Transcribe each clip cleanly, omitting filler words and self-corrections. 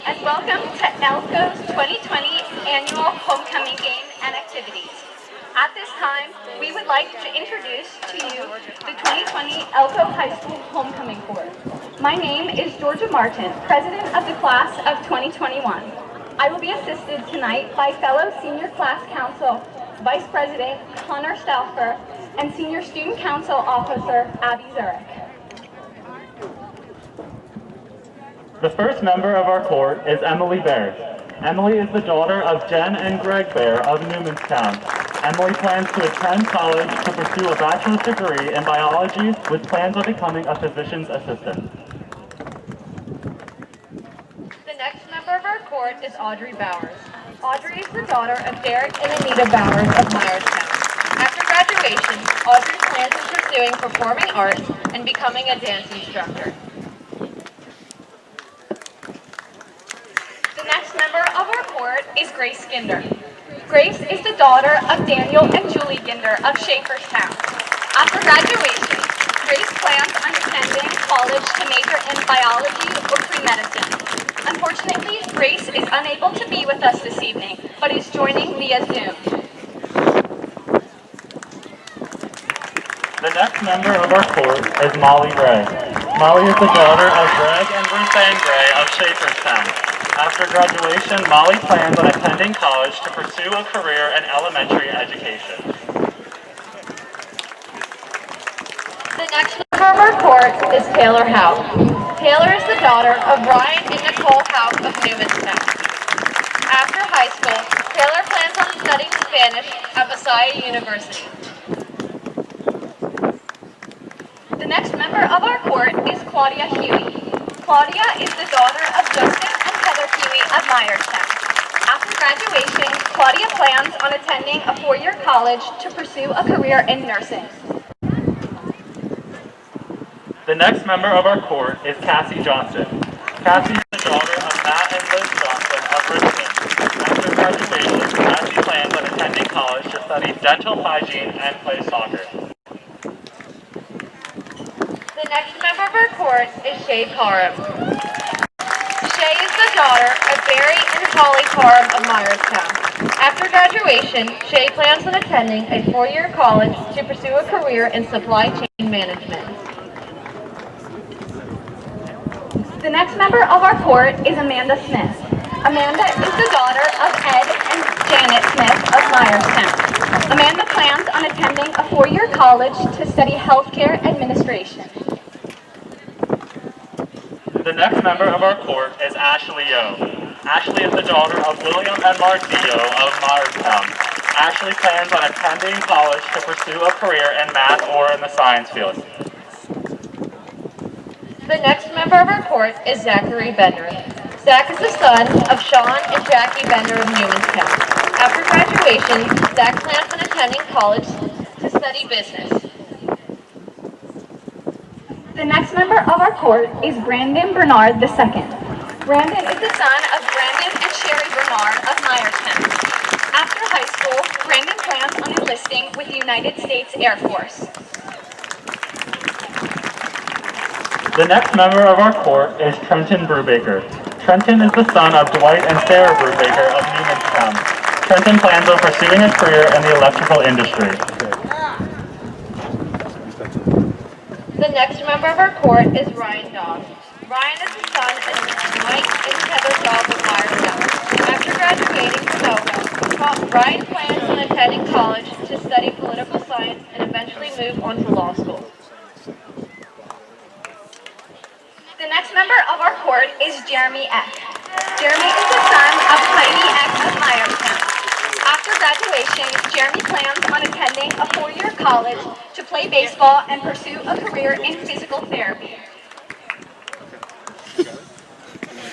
and welcome to Elco's 2020 annual homecoming game and activities. At this time, we would like to introduce to you the 2020 Elco High School Homecoming Corps. My name is Georgia Martin, president of the class of 2021. I will be assisted tonight by fellow senior class council, Vice President Connor Stauffer, and Senior Student Council Officer Abby Zurich. The first member of our court is Emily Baer. Emily is the daughter of Jen and Greg Baer of Newmanstown. Emily plans to attend college to pursue a bachelor's degree in biology with plans of becoming a physician's assistant. The next member of our court is Audrey Bowers. Audrey is the daughter of Derek and Anita Bowers of Myerstown. After graduation, Audrey plans on pursuing performing arts and becoming a dance instructor. The next member of our court is Grace Ginder. Grace is the daughter of Daniel and Julie Ginder of Schaeferstown. After graduation, Grace plans on attending college to major in biology or pre-medicine. Unfortunately, Grace is unable to be with us this evening, but is joining via Zoom. The next member of our court is Molly Gray. Molly is the daughter of Greg and Ruth Ann Gray of Schaeferstown. After graduation, Molly plans on attending college to pursue a career in elementary education. The next member of our court is Taylor Howe. Taylor is the daughter of Ryan and Nicole Howe of Newmanstown. After high school, Taylor plans on studying Spanish at Messiah University. The next member of our court is Claudia Huey. Claudia is the daughter of Justin and Heather Huey of Myerstown. After graduation, Claudia plans on attending a four-year college to pursue a career in nursing. The next member of our court is Cassie Johnson. Cassie is the daughter of Matt and Liz Johnson of Richmond. After graduation, Cassie plans on attending college to study dental hygiene and play soccer. The next member of our court is Shay Parham. Shay is the daughter of Barry and Holly Parham of Myerstown. After graduation, Shay plans on attending a four-year college to pursue a career in supply chain management. The next member of our court is Amanda Smith. Amanda is the daughter of Ed and Janet Smith of Myerstown. Amanda plans on attending a four-year college to study healthcare administration. The next member of our court is Ashley Yo. Ashley is the daughter of William and Marcio of Myerstown. Ashley plans on attending college to pursue a career in math or in the science field. The next member of our court is Zachary Bender. Zach is the son of Sean and Jackie Bender of Newmanstown. After graduation, Zach plans on attending college to study business. The next member of our court is Brandon Bernard II. Brandon is the son of Brandon and Sherry Bernard of Myerstown. After high school, Brandon plans on enlisting with the United States Air Force. The next member of our court is Trenton Brubaker. Trenton is the son of Dwight and Sarah Brubaker of Newmanstown. Trenton plans on pursuing a career in the electrical industry. The next member of our court is Ryan Dobb. Ryan is the son of Mike and Heather Dobb of Myerstown. After graduating from Elco, Ryan plans on attending college to study political science and eventually move on to law school. The next member of our court is Jeremy Eck. Jeremy is the son of Heidi Eck of Myerstown. After graduation, Jeremy plans on attending a four-year college to play baseball and pursue a career in physical therapy.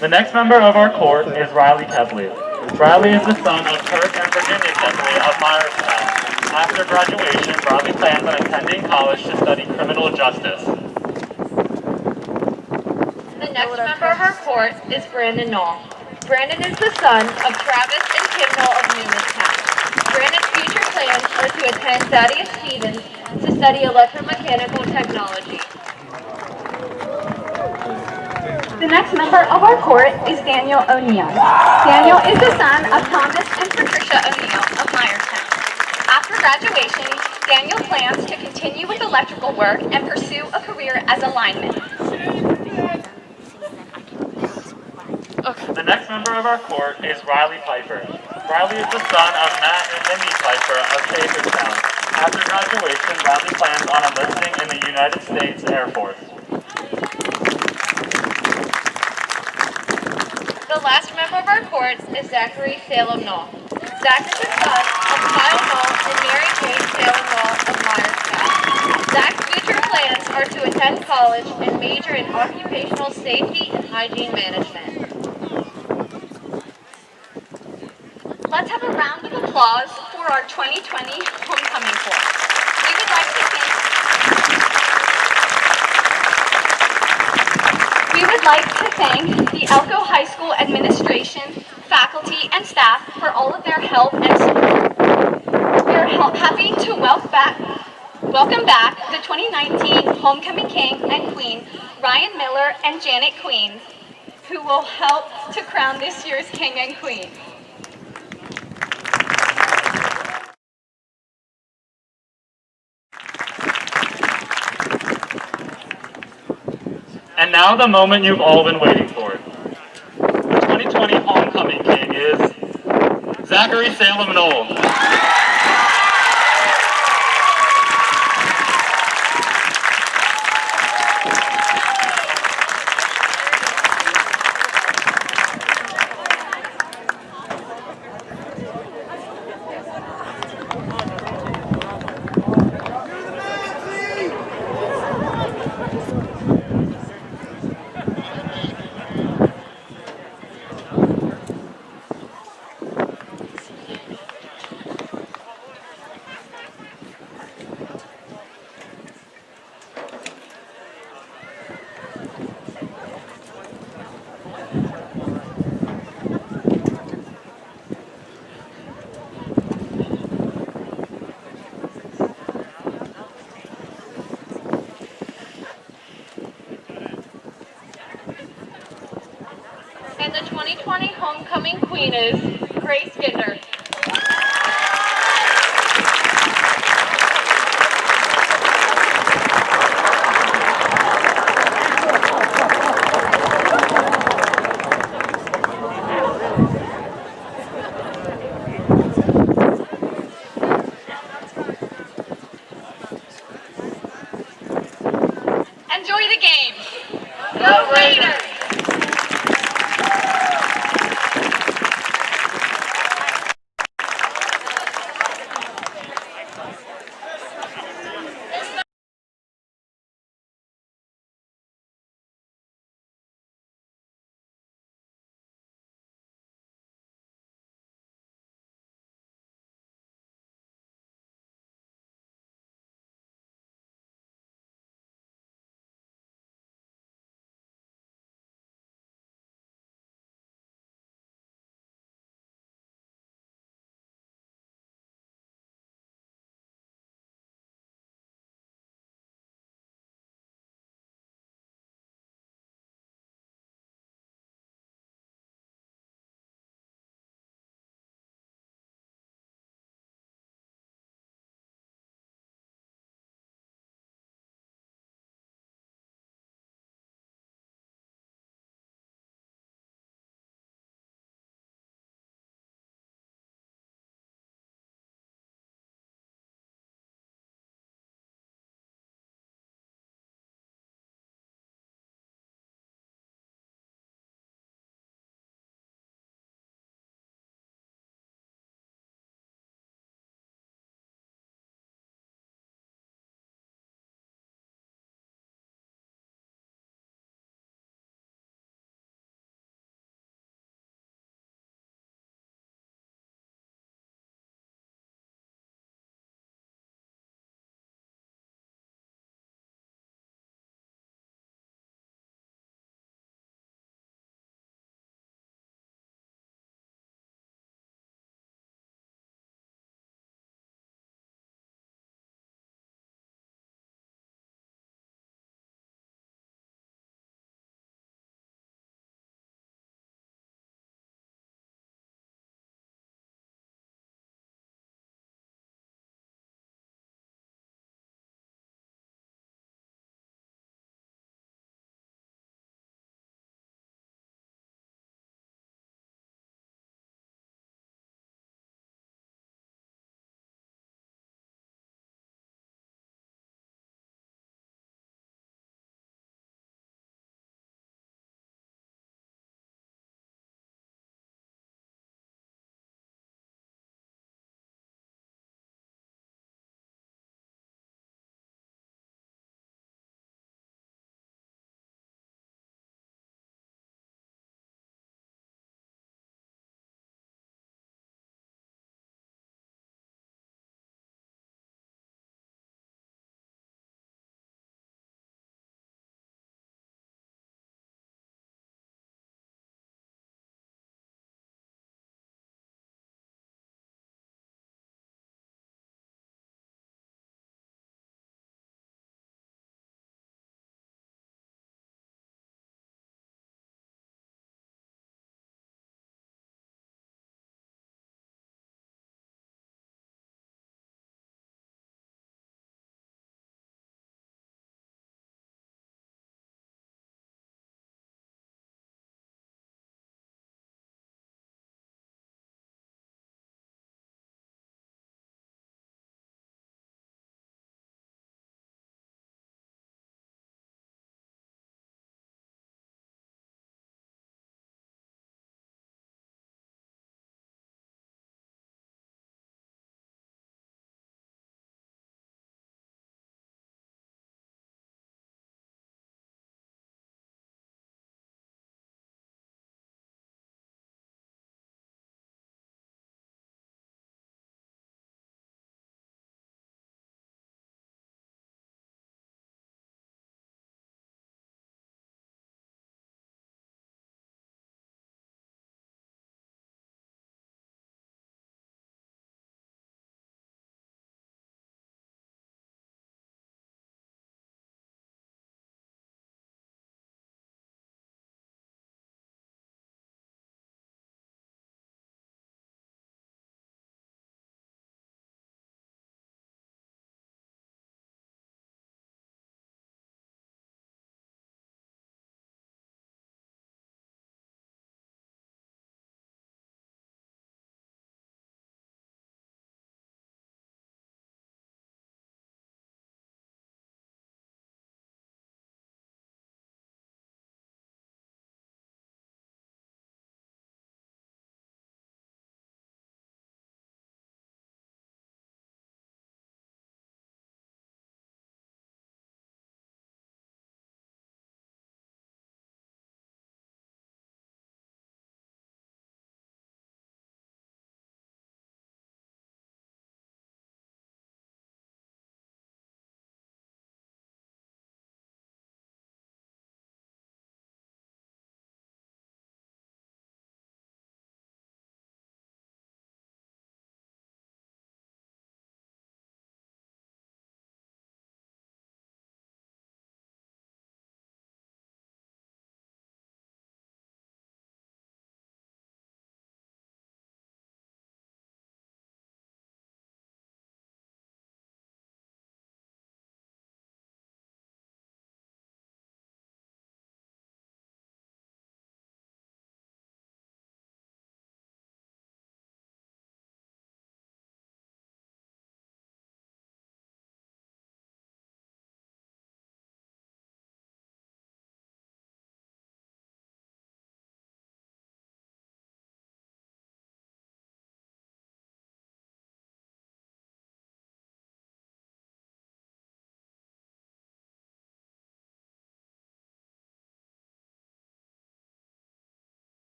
The next member of our court is Riley Kepley. Riley is the son of Kirk and Virginia Kepley of Myerstown. After graduation, Riley plans on attending college to study criminal justice. The next member of our court is Brandon Knoll. Brandon is the son of Travis and Kim Knoll of Newmanstown. Brandon's future plans are to attend Thaddeus Stevens to study electromechanical technology. The next member of our court is Daniel O'Neill. Daniel is the son of Thomas and Patricia O'Neill of Myerstown. After graduation, Daniel plans to continue with electrical work and pursue a career as a lineman. The next member of our court is Riley Piper. Riley is the son of Matt and Mindy Piper of Shakerstown. After graduation, Riley plans on enlisting in the United States Air Force. The last member of our court is Zachary Salem Knoll. Zach is the son of Kyle Knoll and Mary Jane Salem Knoll of Myerstown. Zach's future plans are to attend college and major in occupational safety and hygiene management. Let's have a round of applause for our 2020 homecoming court. We would like to thank the Elco High School administration, faculty, and staff for all of their help and support. We are happy to welcome back the 2019 Homecoming King and Queen, Ryan Miller and Janet Queen, who will help to crown this year's King and Queen. And now the moment you've all been waiting for. The 2020 Homecoming King is Zachary Salem Knoll. And the 2020 homecoming queen is Grace Ginder. Enjoy the game. Go Raiders!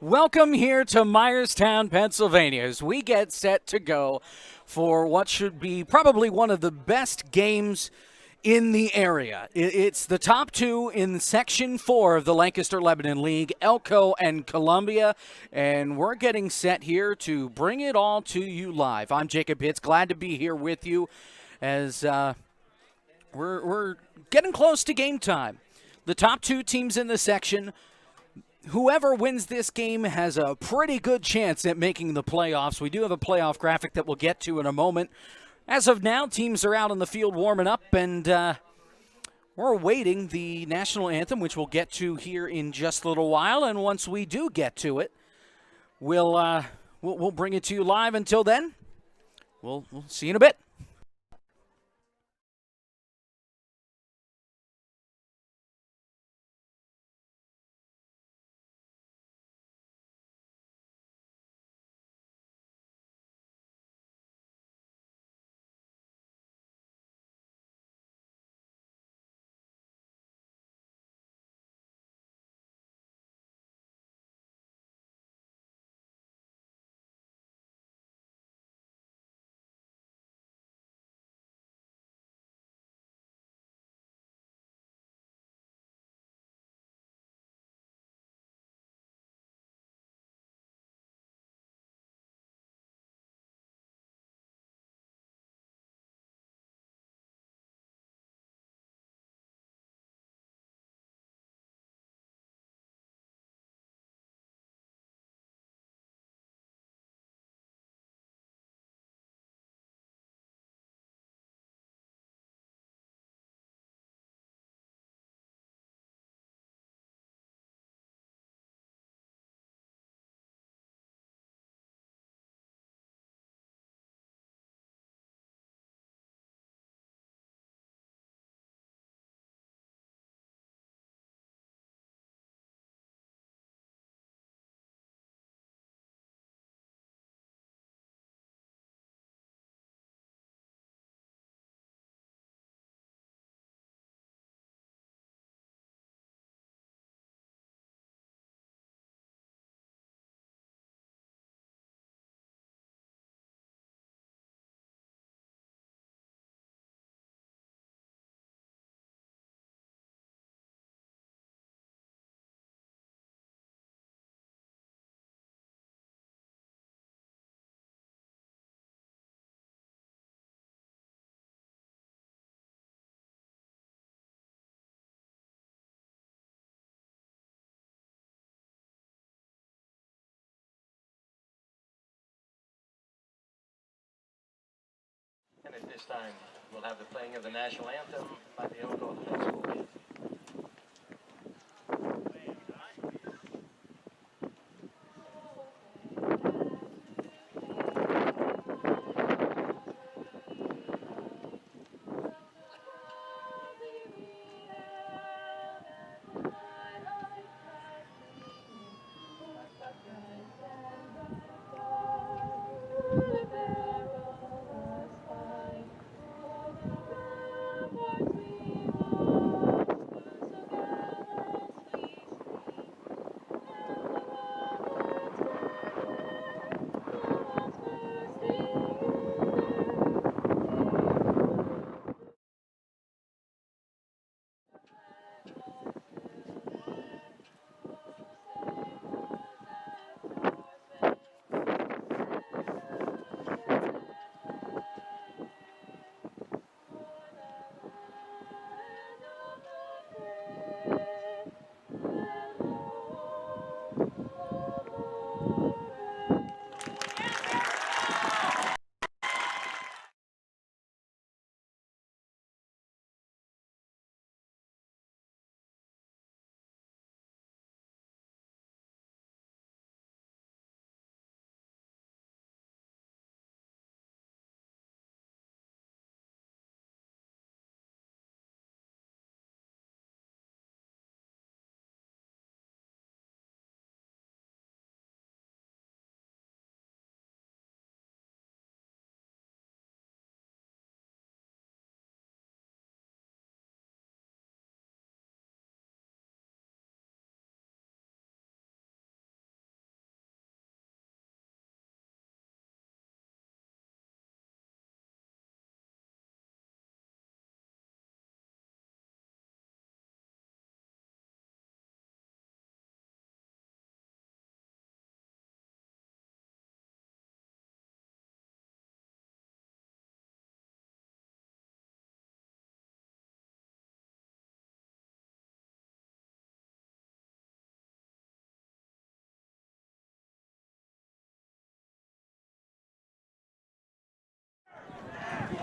Welcome here to Myerstown, Pennsylvania, as we get set to go for what should be probably one of the best games in the area. It's the top two in Section 4 of the Lancaster-Lebanon League, Elco and Columbia, and we're getting set here to bring it all to you live. I'm Jacob Hitz, glad to be here with you as we're getting close to game time. The top two teams in the section, whoever wins this game has a pretty good chance at making the playoffs. We do have a playoff graphic that we'll get to in a moment. As of now, teams are out on the field warming up, and we're awaiting the national anthem, which we'll get to here in just a little while. And once we do get to it, we'll bring it to you live. Until then, we'll see you in a bit. And at this time, we'll have the playing of the national anthem by the Elco High School Band.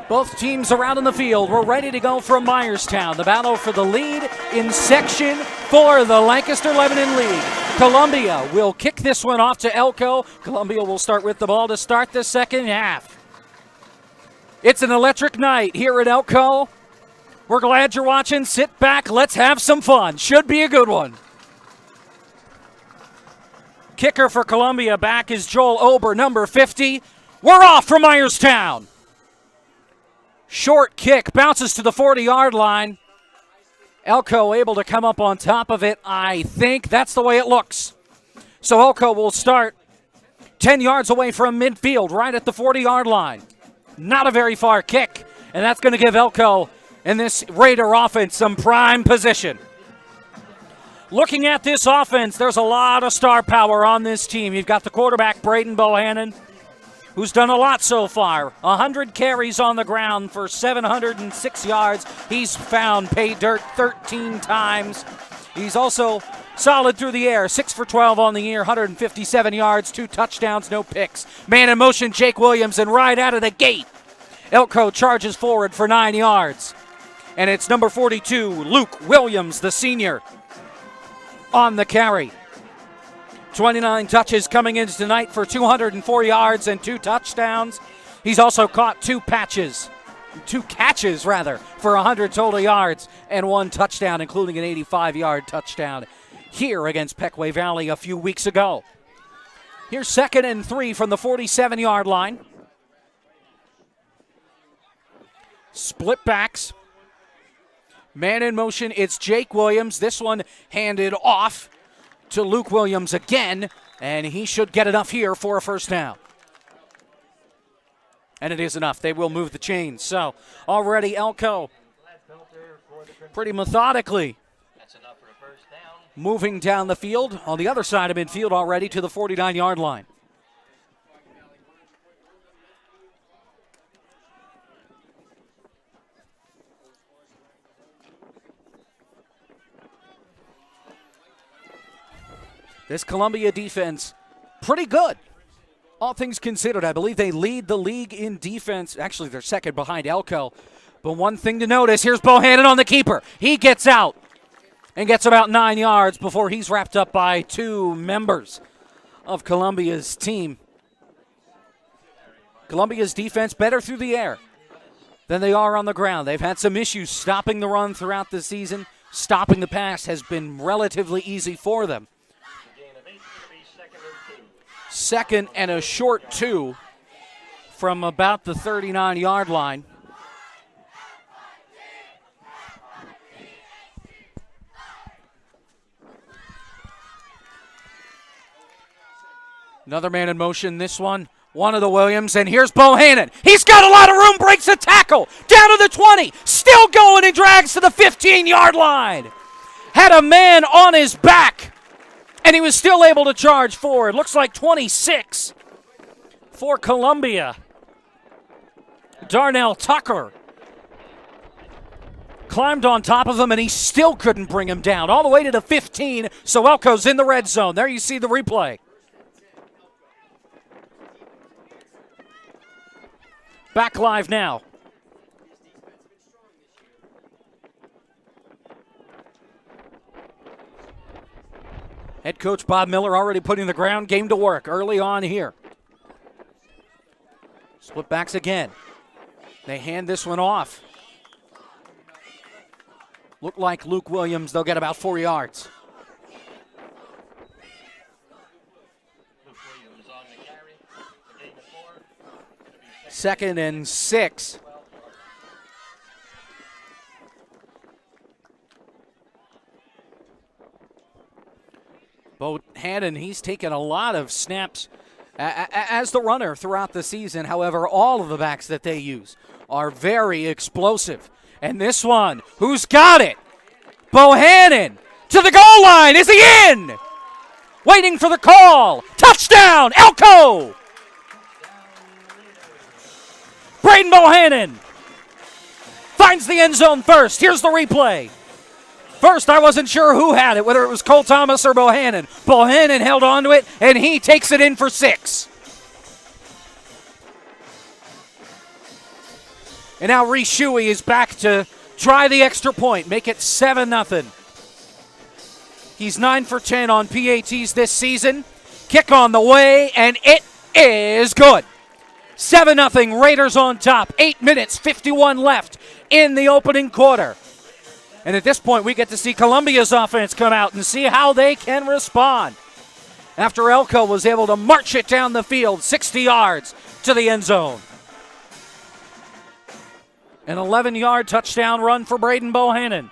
Both teams are out in the field. We're ready to go from Myerstown. The battle for the lead in Section 4 of the Lancaster Lebanon League. Columbia will kick this one off to Elco. Columbia will start with the ball to start the second half. It's an electric night here at Elco. We're glad you're watching. Sit back. Let's have some fun. Should be a good one. Kicker for Columbia back is Joel Ober, number 50. We're off from Myerstown. Short kick, bounces to the 40-yard line. Elco able to come up on top of it. I think that's the way it looks. So Elco will start 10 yards away from midfield, right at the 40-yard line. Not a very far kick, and that's going to give Elco and this Raider offense some prime position. Looking at this offense, there's a lot of star power on this team. You've got the quarterback, Braden Bohannon, who's done a lot so far. 100 carries on the ground for 706 yards. He's found pay dirt 13 times. He's also solid through the air, 6 for 12 on the year, 157 yards, 2 touchdowns, no picks. Man in motion, Jake Williams, and right out of the gate, Elco charges forward for 9 yards. And it's number 42, Luke Williams, the senior, on the carry. 29 touches coming in tonight for 204 yards and 2 touchdowns. He's also caught 2 catches for 100 total yards and 1 touchdown, including an 85-yard touchdown here against Pequea Valley a few weeks ago. Here's 2nd and 3 from the 47-yard line. Split backs. Man in motion, it's Jake Williams. This one handed off to Luke Williams again, and he should get enough here for a first down. And it is enough. They will move the chains. So already Elco pretty methodically moving down the field on the other side of midfield already to the 49-yard line. This Columbia defense, pretty good. All things considered, I believe they lead the league in defense. Actually, they're second behind Elco. But one thing to notice, here's Bohannon on the keeper. He gets out and gets about 9 yards before he's wrapped up by 2 members of Columbia's team. Columbia's defense better through the air than they are on the ground. They've had some issues stopping the run throughout the season. Stopping the pass has been relatively easy for them. 2nd and a short 2 from about the 39-yard line. Another man in motion, this one of the Williams, and here's Bohannon. He's got a lot of room, breaks a tackle, down to the 20, still going and drags to the 15-yard line. Had a man on his back, and he was still able to charge forward. Looks like 26 for Columbia. Darnell Tucker climbed on top of him, and he still couldn't bring him down. All the way to the 15, so Elco's in the red zone. There you see the replay. Back live now. Head coach Bob Miller already putting the ground game to work early on here. Split backs again. They hand this one off. Look like Luke Williams, they'll get about 4 yards. Luke Williams on the carry. The gain of 4. 2nd and 6. Bohannon, he's taken a lot of snaps as the runner throughout the season. However, all of the backs that they use are very explosive. And this one, who's got it? Bohannon to the goal line. Is he in? Waiting for the call. Touchdown, Elco! Braden Bohannon finds the end zone first. Here's the replay. First, I wasn't sure who had it, whether it was Cole Thomas or Bohannon. Bohannon held on to it, and he takes it in for 6. And now Reese Shuey is back to try the extra point, make it 7-0. He's 9 for 10 on PATs this season. Kick on the way, and it is good. 7-0, Raiders on top. 8 minutes, 51 left in the opening quarter. And at this point, we get to see Columbia's offense come out and see how they can respond. After Elco was able to march it down the field, 60 yards to the end zone. An 11-yard touchdown run for Braden Bohannon.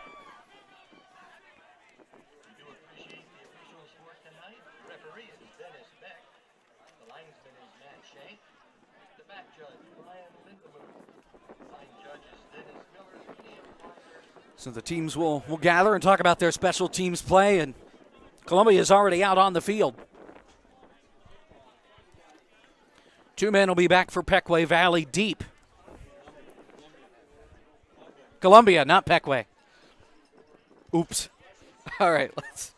So the teams will gather and talk about their special teams play, and Columbia is already out on the field. 2 men will be back for Pequea Valley deep. Columbia, not Pequea. Oops. All right, let's.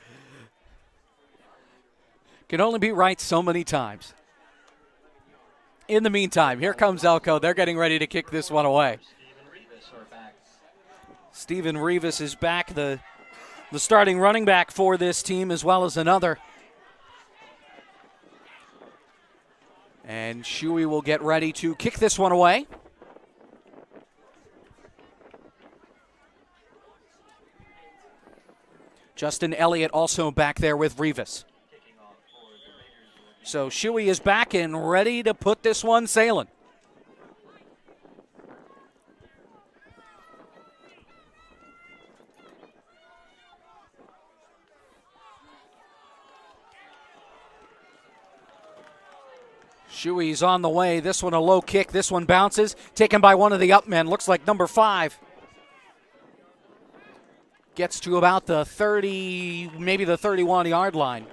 Can only be right so many times. In the meantime, here comes Elco. They're getting ready to kick this one away. Steven Rivas is back, the starting running back for this team, as well as another. And Shuey will get ready to kick this one away. Justin Elliott also back there with Rivas. So Shuey is back and ready to put this one sailing. Shuey's on the way. This one a low kick. This one bounces. Taken by one of the up men. Looks like number 5. Gets to about the 30, maybe the 31-yard line.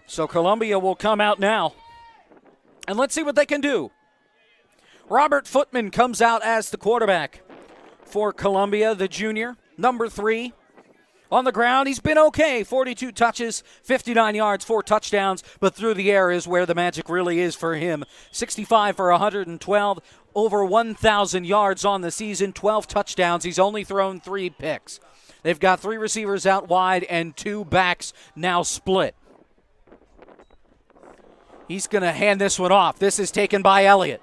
So Columbia will come out now. And let's see what they can do. Robert Footman comes out as the quarterback for Columbia, the junior. Number 3. On the ground, he's been okay. 42 touches, 59 yards, 4 touchdowns, but through the air is where the magic really is for him. 65 for 112, over 1,000 yards on the season, 12 touchdowns. He's only thrown 3 picks. They've got 3 receivers out wide and 2 backs now split. He's going to hand this one off. This is taken by Elliott.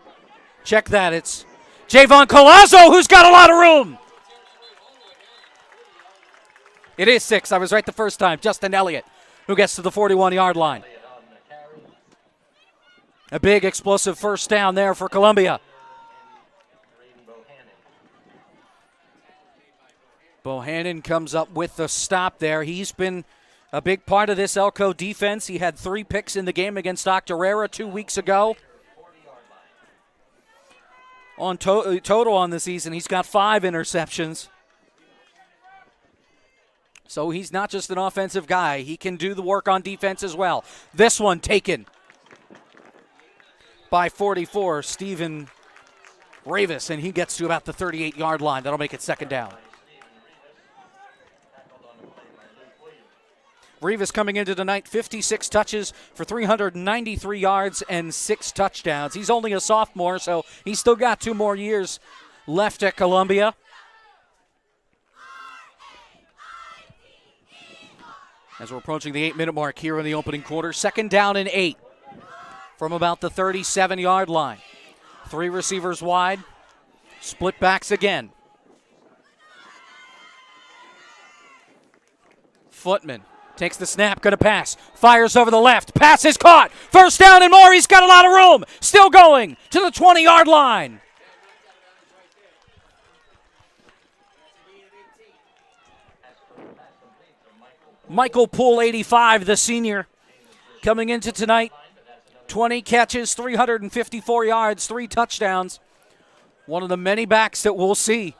Check that. It's Javon Collazo who's got a lot of room. It is 6. I was right the first time. Justin Elliott, who gets to the 41-yard line. A big explosive first down there for Columbia. Bohannon comes up with the stop there. He's been a big part of this Elco defense. He had 3 picks in the game against Octorara 2 weeks ago. On total on the season, he's got 5 interceptions. So he's not just an offensive guy. He can do the work on defense as well. This one taken by 44, Steven Rivas, and he gets to about the 38-yard line. That'll make it 2nd down. Rivas coming into tonight, 56 touches for 393 yards and 6 touchdowns. He's only a sophomore, so he's still got 2 more years left at Columbia. As we're approaching the 8-minute mark here in the opening quarter, 2nd down and 8 from about the 37-yard line. 3 receivers wide, split backs again. Footman takes the snap, gonna pass, fires over the left, pass is caught, 1st down and more, he's got a lot of room, still going to the 20-yard line. Michael Poole, 85, the senior, coming into tonight. 20 catches, 354 yards, 3 touchdowns. One of the many backs that we'll see.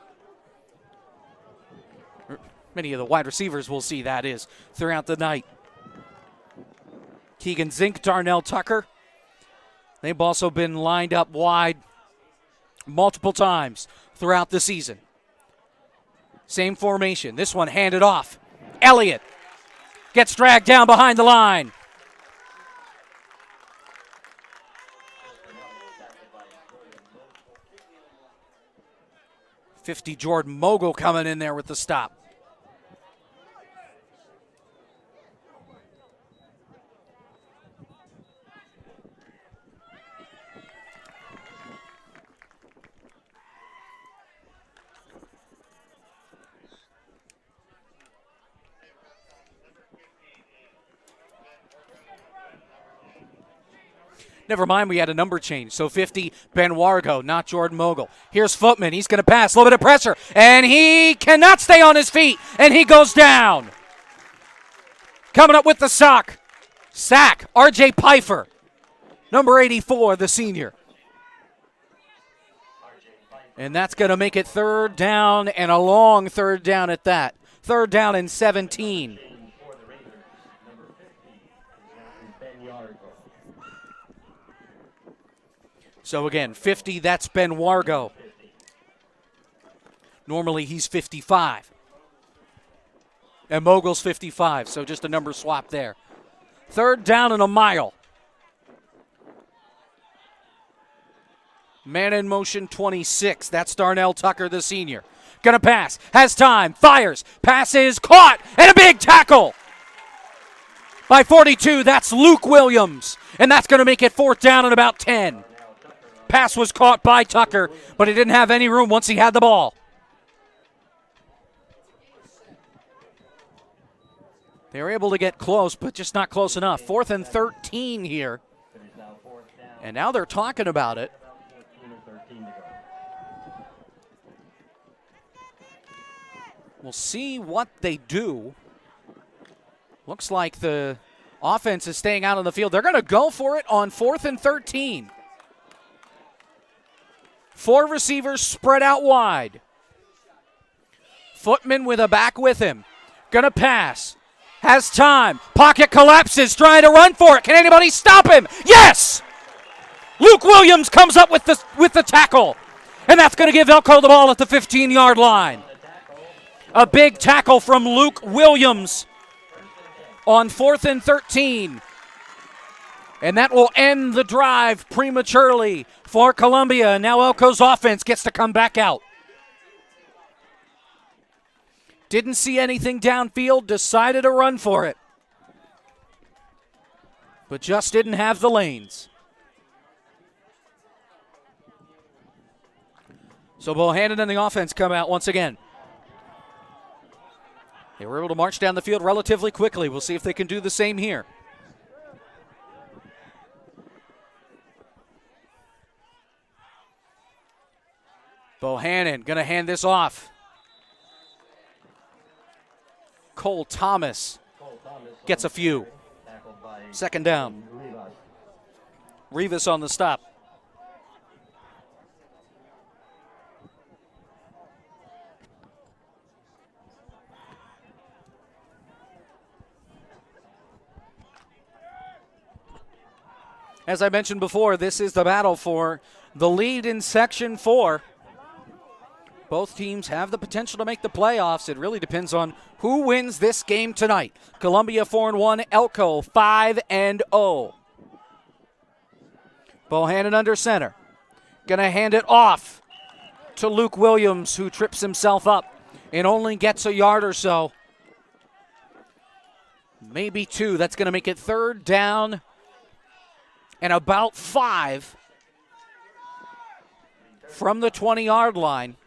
Many of the wide receivers we'll see, that is, throughout the night. Keegan Zink, Darnell Tucker. They've also been lined up wide multiple times throughout the season. Same formation. This one handed off. Elliott gets dragged down behind the line. 50 Jordan Mogul coming in there with the stop. Never mind, we had a number change. So 50, Ben Wargo, not Jordan Mogul. Here's Footman. He's going to pass. A little bit of pressure. And he cannot stay on his feet. And he goes down. Coming up with the sack, R.J. Pfeiffer, number 84, the senior. And that's going to make it third down, and a long third down at that. Third down and 17. So again, 50, that's Ben Wargo. Normally he's 55. And Mogul's 55, so just a number swap there. Third down and a mile. Man in motion 26, that's Darnell Tucker, the senior. Gonna pass, has time, fires, passes, caught, and a big tackle. By 42, that's Luke Williams, and that's gonna make it fourth down and about 10. Pass was caught by Tucker, but he didn't have any room once he had the ball. They were able to get close, but just not close enough. 4th and 13 here. And now they're talking about it. We'll see what they do. Looks like the offense is staying out on the field. They're going to go for it on 4th and 13. 4 receivers spread out wide. Footman with a back with him. Gonna pass. Has time. Pocket collapses. Trying to run for it. Can anybody stop him? Yes! Luke Williams comes up with the tackle. And that's going to give Elco the ball at the 15-yard line. A big tackle from Luke Williams on 4th and 13. And that will end the drive prematurely for Columbia. Now Elco's offense gets to come back out. Didn't see anything downfield, decided to run for it. But just didn't have the lanes. So Bohannon and the offense come out once again. They were able to march down the field relatively quickly. We'll see if they can do the same here. Bohannon going to hand this off. Cole Thomas gets a few. Second down. Rivas on the stop. As I mentioned before, this is the battle for the lead in Section 4. Both teams have the potential to make the playoffs. It really depends on who wins this game tonight. Columbia 4-1, Elco 5-0. Bohannon under center. Gonna hand it off to Luke Williams, who trips himself up and only gets a yard or so. Maybe 2. That's gonna make it third down and about 5 from the 20-yard line.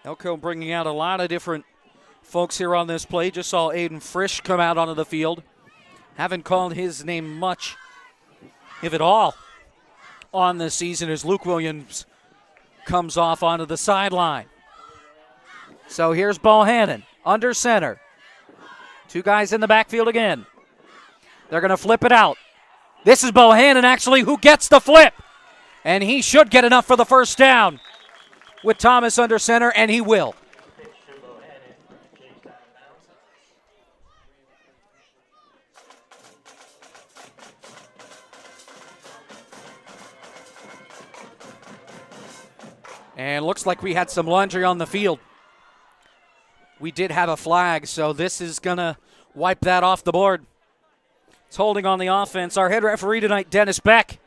Elco bringing out a lot of different folks here on this play. Just saw Aiden Frisch come out onto the field. Haven't called his name much, if at all, on this season as Luke Williams comes off onto the sideline. So here's Bohannon under center. 2 guys in the backfield again. They're going to flip it out. This is Bohannon actually who gets the flip. And he should get enough for the first down with Thomas under center, and he will. And looks like we had some laundry on the field. We did have a flag, so this is going to wipe that off the board. It's holding on the offense. Our head referee tonight, Dennis Beck,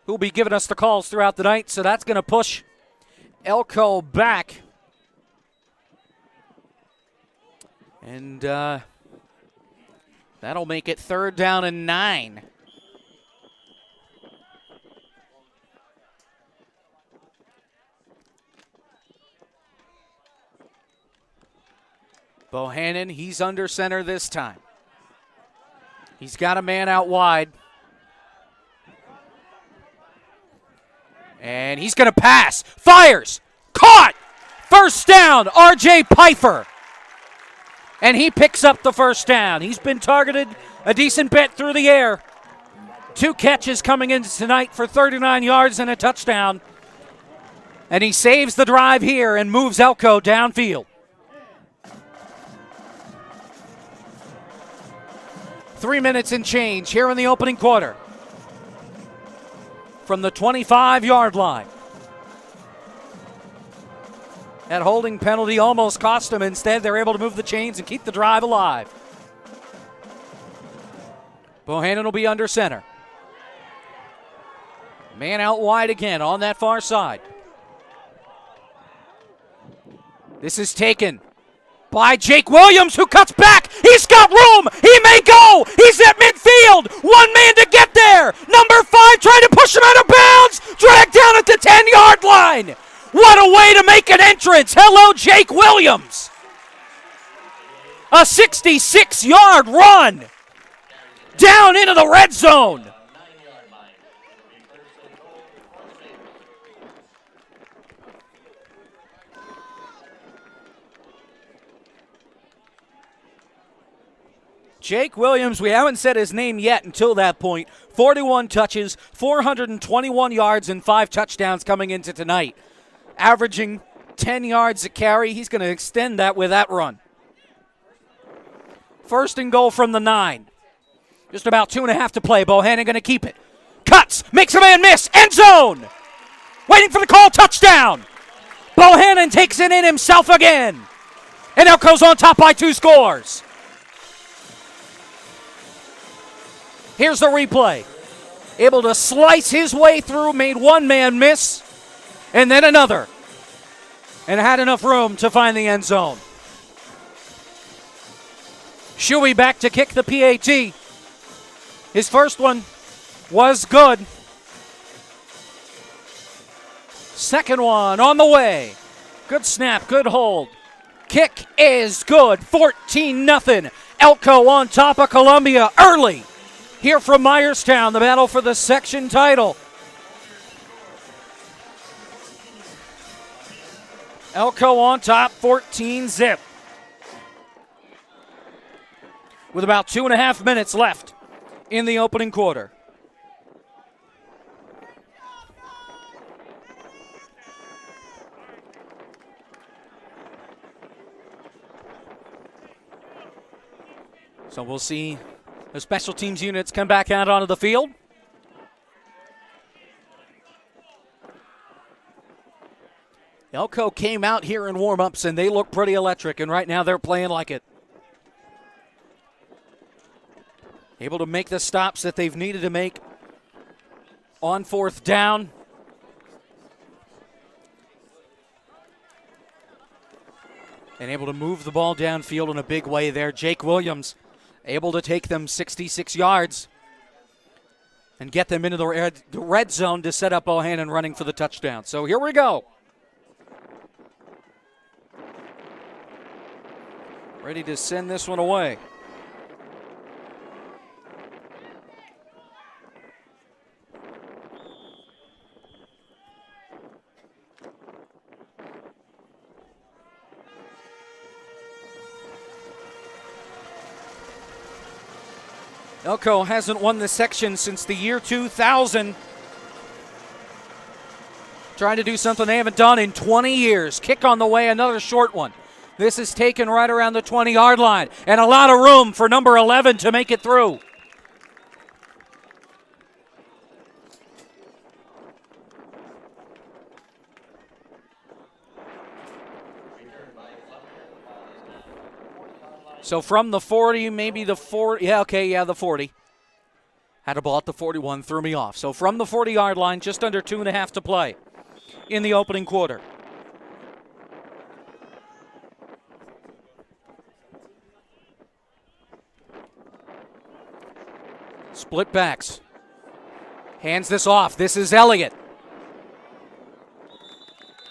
who will be giving us the calls throughout the night. So that's going to push Elco back. And that'll make it 3rd down and 9. Bohannon, he's under center this time. He's got a man out wide. And he's going to pass. Fires. Caught. 1st down, R.J. Pfeiffer. And he picks up the 1st down. He's been targeted a decent bit through the air. 2 catches coming in tonight for 39 yards and a touchdown. And he saves the drive here and moves Elco downfield. 3 minutes and change here in the opening quarter. From the 25-yard line. That holding penalty almost cost them. Instead, they're able to move the chains and keep the drive alive. Bohannon will be under center. Man out wide again on that far side. This is taken by Jake Williams, who cuts back. He's got room. He may go. He's at midfield. 1 man to get there. Number 5 trying to push him out of bounds. Dragged down at the 10-yard line. What a way to make an entrance. Hello, Jake Williams. A 66-yard run down into the red zone. Jake Williams, we haven't said his name yet until that point. 41 touches, 421 yards, and 5 touchdowns coming into tonight. Averaging 10 yards a carry. He's going to extend that with that run. 1st and goal from the 9. Just about 2.5 to play. Bohannon going to keep it. Cuts, makes a man miss, end zone. Waiting for the call, touchdown. Bohannon takes it in himself again. And Elco's on top by 2 scores. Here's the replay. Able to slice his way through, made 1 man miss, and then another. And had enough room to find the end zone. Shuey back to kick the PAT. His first one was good. Second one on the way. Good snap, good hold. Kick is good. 14-0. Elco on top of Columbia early. Here from Myerstown, the battle for the section title. Elco on top, 14-0. With about 2.5 minutes left in the opening quarter. So we'll see the special teams units come back out onto the field. Elco came out here in warm-ups, and they look pretty electric, and right now they're playing like it. Able to make the stops that they've needed to make on 4th down. And able to move the ball downfield in a big way there. Jake Williams able to take them 66 yards and get them into the red zone to set up Bohannon running for the touchdown. So here we go. Ready to send this one away. Elco hasn't won the section since the year 2000. Trying to do something they haven't done in 20 years. Kick on the way, another short one. This is taken right around the 20-yard line, and a lot of room for number 11 to make it through. So from the 40, maybe the 40. Yeah, okay, yeah, the 40. Had a ball at the 41, threw me off. So from the 40-yard line, just under 2.5 to play in the opening quarter. Split backs. Hands this off. This is Elliott.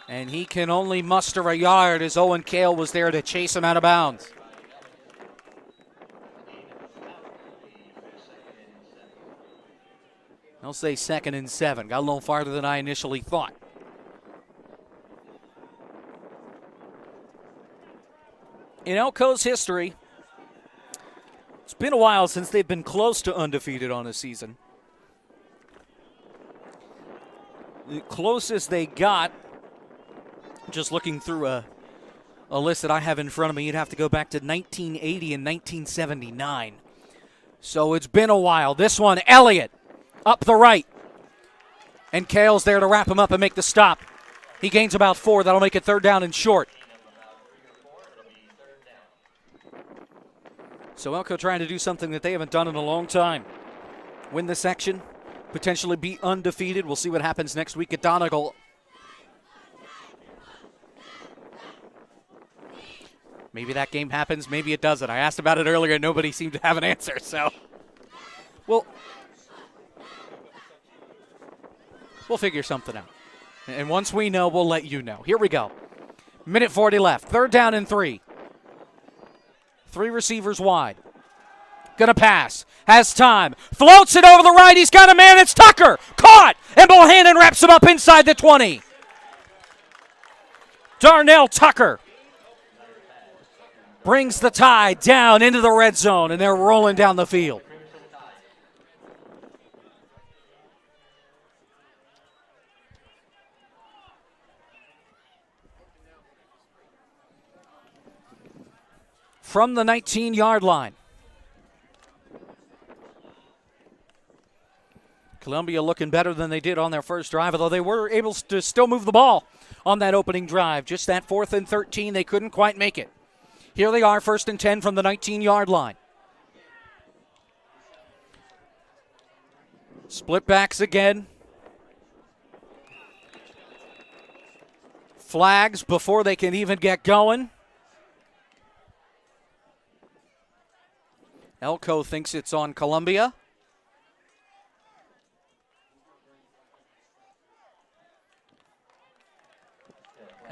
And he can only muster a yard as Owen Kale was there to chase him out of bounds. They'll say 2nd and 7. Got a little farther than I initially thought. In Elco's history, it's been a while since they've been close to undefeated on a season. The closest they got, just looking through a list that I have in front of me, you'd have to go back to 1980 and 1979. So it's been a while. This one, Elliott, up the right. And Kale's there to wrap him up and make the stop. He gains about 4. That'll make it 3rd down and short. So Elco trying to do something that they haven't done in a long time. Win the section, potentially be undefeated. We'll see what happens next week at Donegal. Maybe that game happens, maybe it doesn't. I asked about it earlier, nobody seemed to have an answer, so we'll figure something out. And once we know, we'll let you know. Here we go. Minute 40 left. 3rd down and 3. 3 receivers wide. Gonna pass. Has time. Floats it over the right. He's got a man. It's Tucker. Caught. And Bohannon wraps him up inside the 20. Darnell Tucker brings the tie down into the red zone, and they're rolling down the field. From the 19-yard line. Columbia looking better than they did on their first drive, although they were able to still move the ball on that opening drive. Just that 4th and 13, they couldn't quite make it. Here they are, 1st and 10 from the 19-yard line. Split backs again. Flags before they can even get going. Elco thinks it's on Columbia.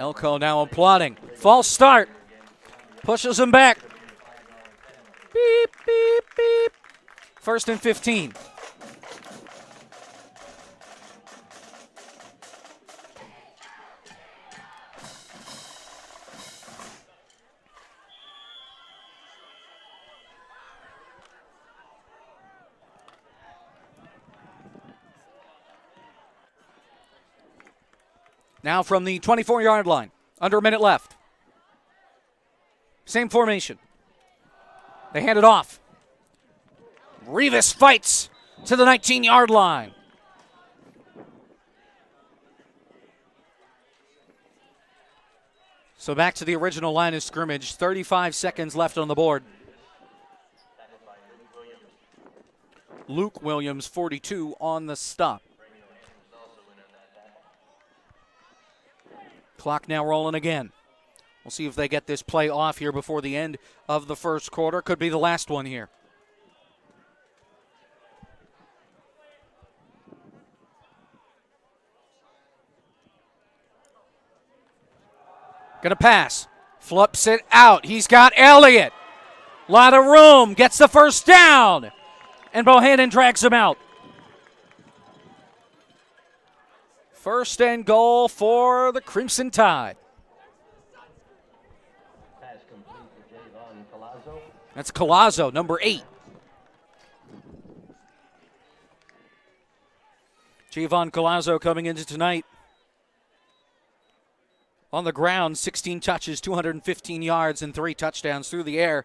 Elco now applauding. False start. Pushes him back. Beep, beep, beep. 1st and 15. Now from the 24-yard line, under a minute left. Same formation. They hand it off. Rivas fights to the 19-yard line. So back to the original line of scrimmage. 35 seconds left on the board. Luke Williams, 42 on the stop. Clock now rolling again. We'll see if they get this play off here before the end of the first quarter. Could be the last one here. Gonna pass. Flips it out. He's got Elliott. Lot of room. Gets the first down. And Bohannon drags him out. 1st and goal for the Crimson Tide. That's Collazo, number 8. Javon Collazo coming into tonight. On the ground, 16 touches, 215 yards, and 3 touchdowns. Through the air,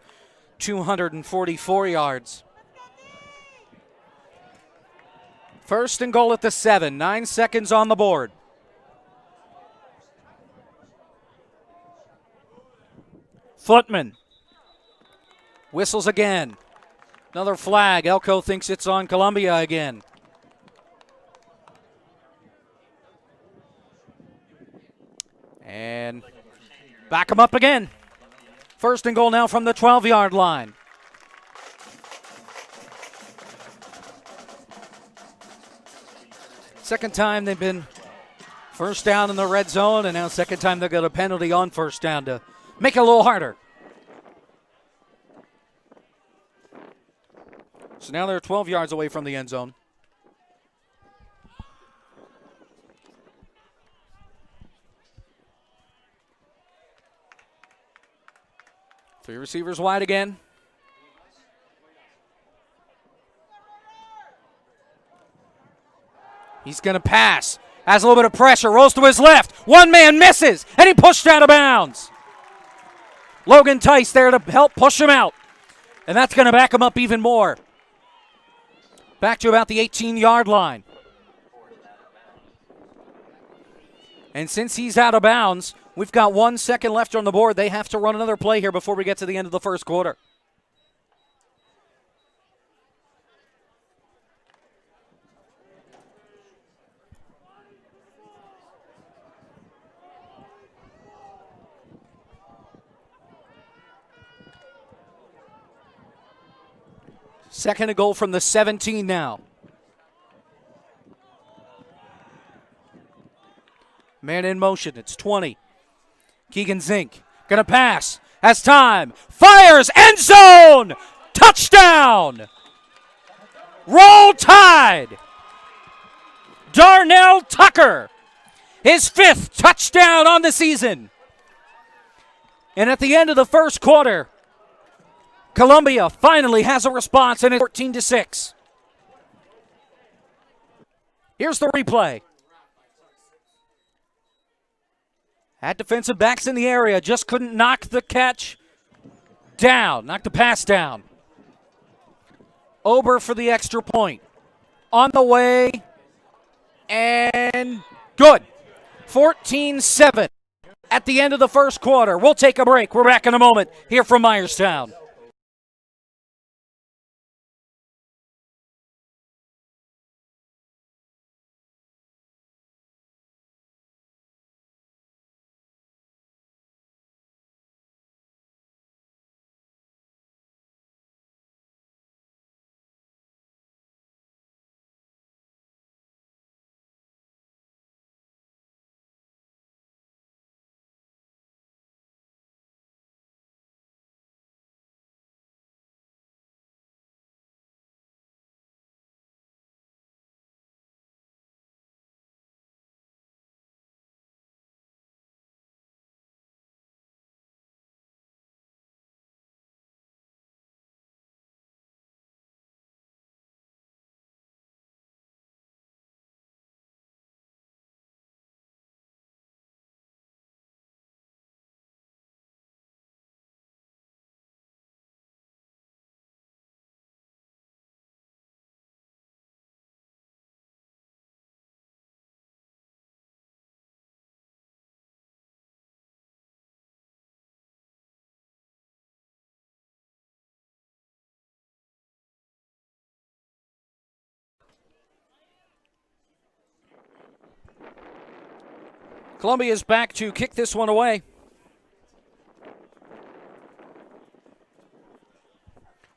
244 yards. 1st and goal at the 7. 9 seconds on the board. Footman whistles again. Another flag. Elco thinks it's on Columbia again. And back them up again. First and goal now from the 12-yard line. Second time they've been first down in the red zone, and now second time they got a penalty on first down to make it a little harder. So now they're 12 yards away from the end zone. Three receivers wide again. He's going to pass. Has a little bit of pressure. Rolls to his left. One man misses. And he pushed out of bounds. Logan Tice there to help push him out. And that's going to back him up even more. Back to about the 18-yard line. And since he's out of bounds, we've got 1 second left on the board. They have to run another play here before we get to the end of the first quarter. Second and goal from the 17 now. Man in motion. It's 20. Keegan Zink gonna pass. Has time. Fires. End zone. Touchdown. Roll Tide. Darnell Tucker. His 5th touchdown on the season. And at the end of the first quarter, Columbia finally has a response, and it's 14-6. Here's the replay. Had defensive backs in the area, just couldn't knock the catch down, knock the pass down. Ober for the extra point. On the way, and good. 14-7 at the end of the first quarter. We'll take a break. We're back in a moment here from Myerstown. Columbia is back to kick this one away.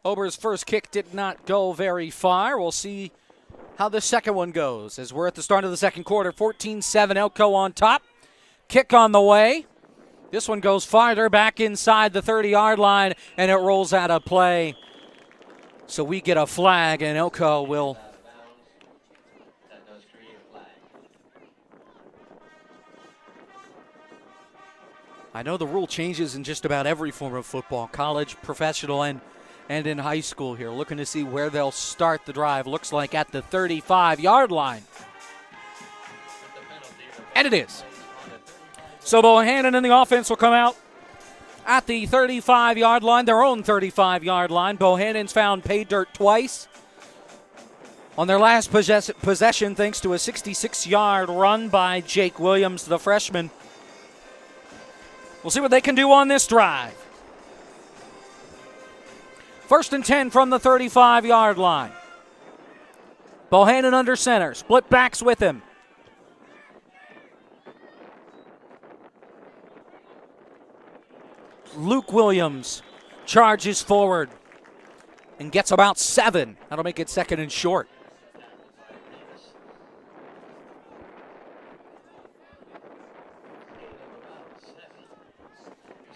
Ober's first kick did not go very far. We'll see how the second one goes as we're at the start of the second quarter. 14-7, Elco on top. Kick on the way. This one goes farther back inside the 30-yard line, and it rolls out of play. So we get a flag, and Elco will... I know the rule changes in just about every form of football, college, professional, and in high school here. Looking to see where they'll start the drive. Looks like at the 35-yard line. And it is. So Bohannon and the offense will come out at the 35-yard line, their own 35-yard line. Bohannon's found pay dirt twice on their last possession thanks to a 66-yard run by Jake Williams, the freshman. We'll see what they can do on this drive. First and 10 from the 35-yard line. Bohannon under center. Split backs with him. Luke Williams charges forward and gets about 7. That'll make it second and short.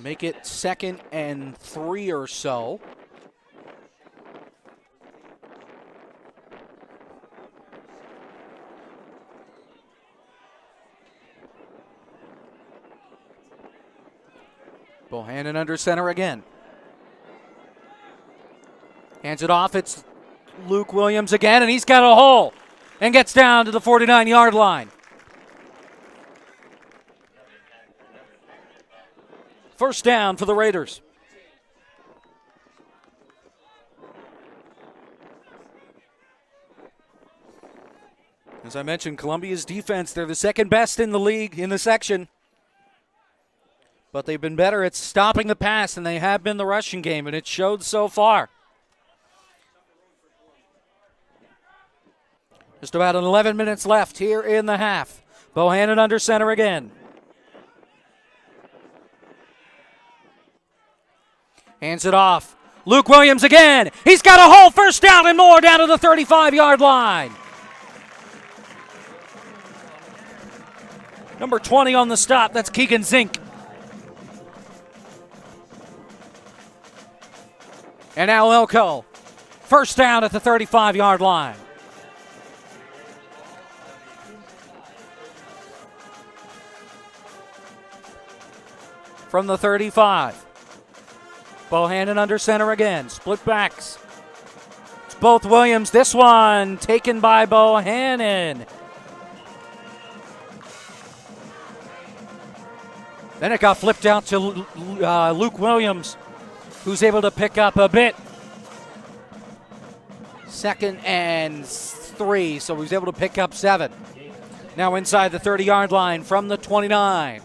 Make it second and 3 or so. Bohannon under center again. Hands it off. It's Luke Williams again, and he's got a hole and gets down to the 49-yard line. First down for the Raiders. As I mentioned, Columbia's defense, they're the second best in the league in the section. But they've been better at stopping the pass than they have been the rushing game, and it showed so far. Just about 11 minutes left here in the half. Bohannon under center again. Hands it off. Luke Williams again. He's got a hole. First down and more down to the 35-yard line. Number 20 on the stop. That's Keegan Zink. And now Elco. First down at the 35-yard line. From the 35. Bohannon under center again. Split backs. It's both Williams. This one taken by Bohannon. Then it got flipped out to Luke Williams, who's able to pick up a bit. Second and 3, so he's able to pick up 7. Now inside the 30-yard line from the 29.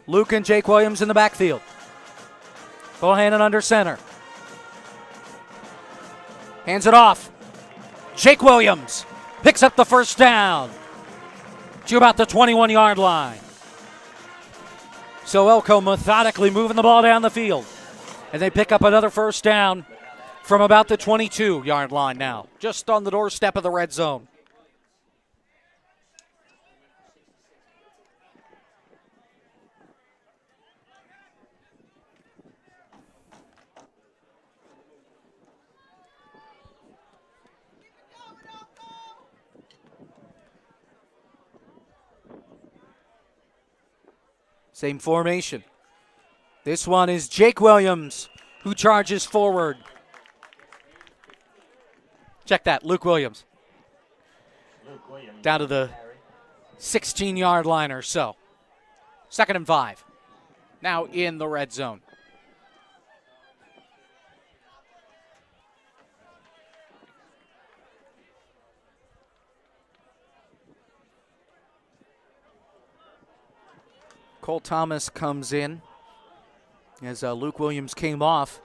Luke and Jake Williams in the backfield. Bohannon under center. Hands it off. Jake Williams picks up the first down to about the 21-yard line. So Elco methodically moving the ball down the field. And they pick up another first down from about the 22-yard line now, just on the doorstep of the red zone. Same formation. This one is Jake Williams, who charges forward. Check that, Luke Williams. Down to the 16-yard line or so. Second and 5. Now in the red zone. Cole Thomas comes in as Luke Williams came off.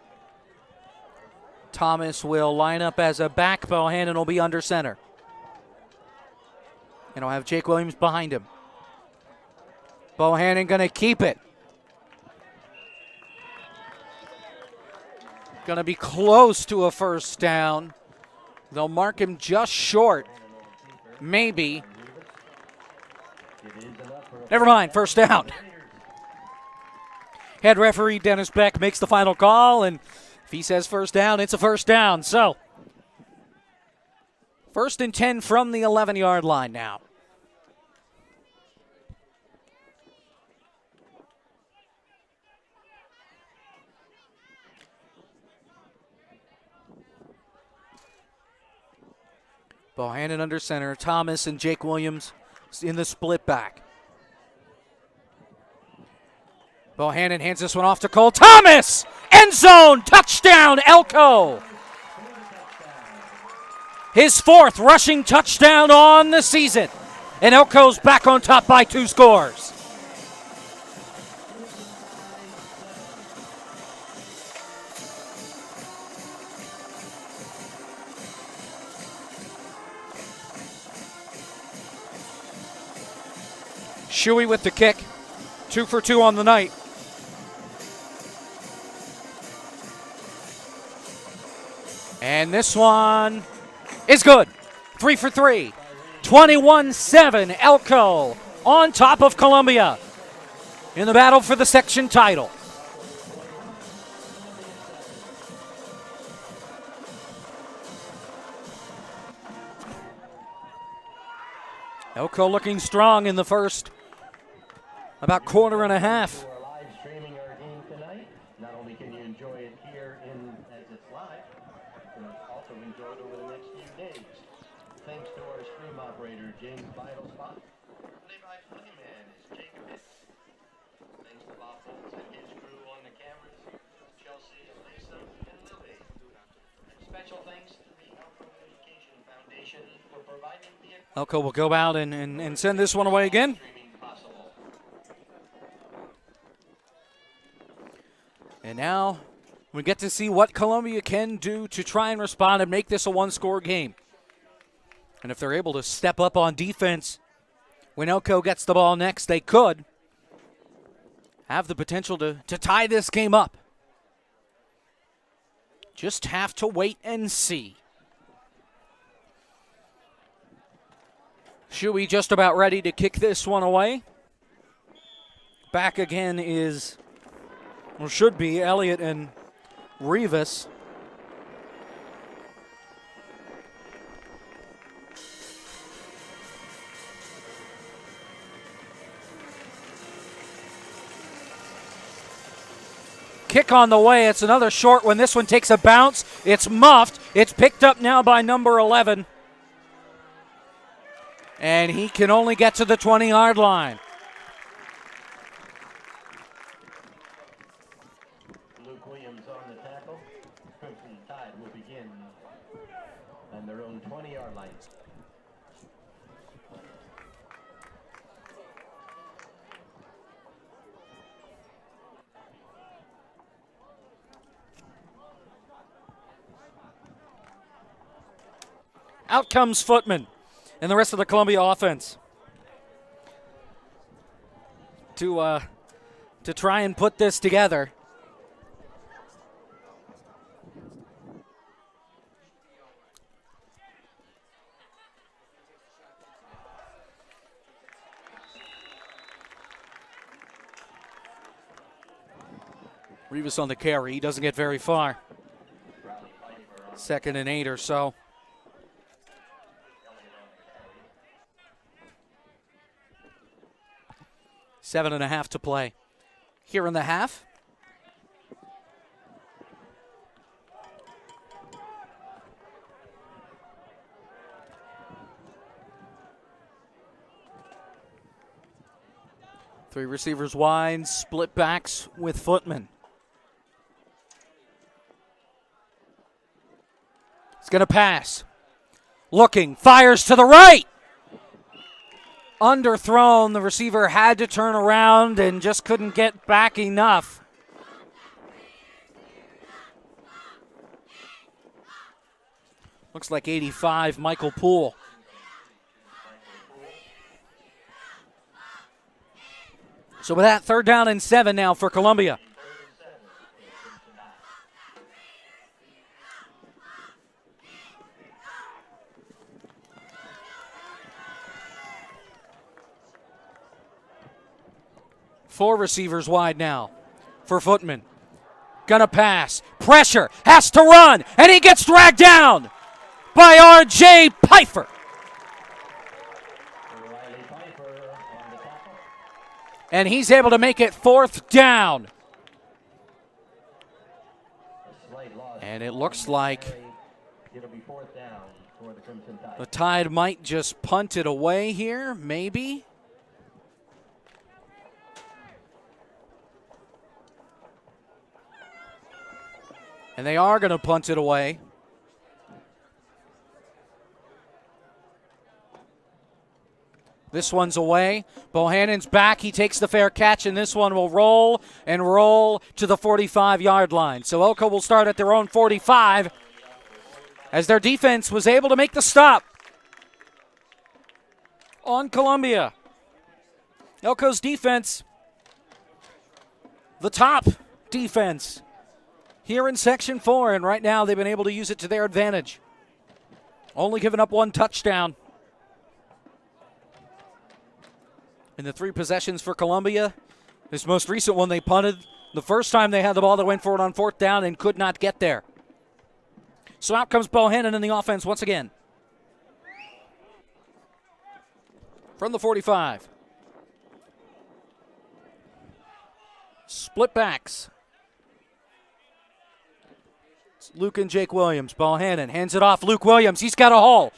Thomas will line up as a back. Bohannon will be under center. And I'll have Jake Williams behind him. Bohannon going to keep it. Going to be close to a first down. They'll mark him just short. Maybe. Never mind, first down. Head referee Dennis Beck makes the final call, and if he says first down, it's a first down. So, first and 10 from the 11-yard line now. Bohannon under center. Thomas and Jake Williams in the split back. Bohannon hands this one off to Cole Thomas. End zone, touchdown, Elco. his 4th rushing touchdown on the season. And Elco's back on top by 2 scores. Shuey with the kick. 2 for 2 on the night. And this one is good. 3 for 3. 21-7, Elco on top of Columbia in the battle for the section title. Elco looking strong in the first about quarter and a half. We're live streaming our game tonight. Not only can you enjoy it here as it's live, you can also enjoy it over the next few days. Thanks to our stream operator, James Vitalspot. Played by Pregame is Jacob Hitz. Thanks to Bob Bolts and his crew on the cameras, Chelsea, Lisa, and Lily. And special thanks to the Elco Education Foundation for providing the Elco will go out and send this one away again. streaming possible. And now we get to see what Columbia can do to try and respond and make this a 1-score game. And if they're able to step up on defense when Elco gets the ball next, they could have the potential to tie this game up. Just have to wait and see. Shuey just about ready to kick this one away. Back again is, or should be, Elliott and Rivas. Kick on the way. It's another short one. This one takes a bounce. It's muffed. It's picked up now by number 11. And he can only get to the 20-yard line. Luke Williams on the tackle. Crimson Tide will begin on their own 20-yard line. Out comes Footman and the rest of the Columbia offense to try and put this together. Rivas on the carry. He doesn't get very far. 2nd and 8 or so. Seven and a half to play here in the half. Three receivers wide, split backs with Footman. He's going to pass. Looking, fires to the right. Underthrown, the receiver had to turn around and just couldn't get back enough. Looks like 85, Michael Poole. So with that, 3rd down and 7 now for Columbia. Four receivers wide now for Footman. Gonna pass. Pressure. Has to run. And he gets dragged down by R.J. Pfeiffer. And he's able to make it 4th down. And it looks like the Tide might just punt it away here, maybe. And they are going to punt it away. This one's away. Bohannon's back. He takes the fair catch, and this one will roll and roll to the 45-yard line. So Elco will start at their own 45 as their defense was able to make the stop on Columbia. Elco's defense, the top defense here in Section 4, and right now they've been able to use it to their advantage. Only giving up one touchdown in the 3 possessions for Columbia. This most recent one they punted. The first time they had the ball, they went for it on 4th down and could not get there. So out comes Bohannon in the offense once again. From the 45. Split backs. It's Luke and Jake Williams. Bohannon hands it off. Luke Williams, he's got a hole.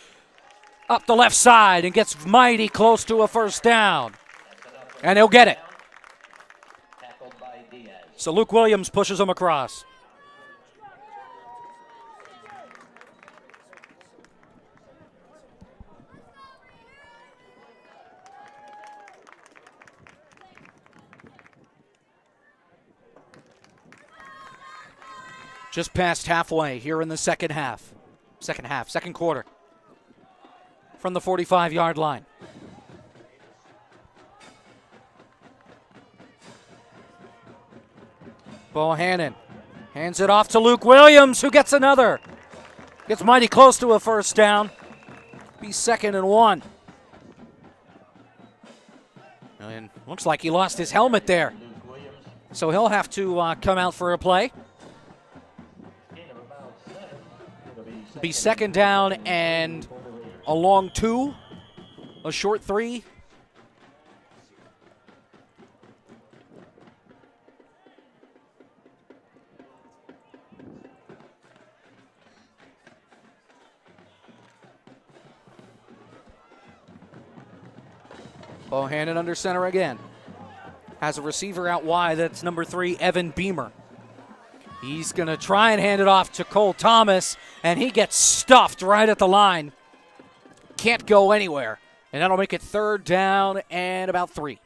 Up the left side and gets mighty close to a first down. And he'll get it. So Luke Williams pushes him across. Just past halfway here in the second quarter. From the 45-yard line. Bohannon hands it off to Luke Williams, who gets another. Gets mighty close to a first down. Be 2nd and 1. And looks like he lost his helmet there. So he'll have to come out for a play. Be 2nd down and a long 2, a short 3. Bohannon under center again. Has a receiver out wide. That's number 3, Evan Beamer. He's going to try and hand it off to Cole Thomas, and he gets stuffed right at the line. Can't go anywhere. And that'll make it 3rd down and about 3.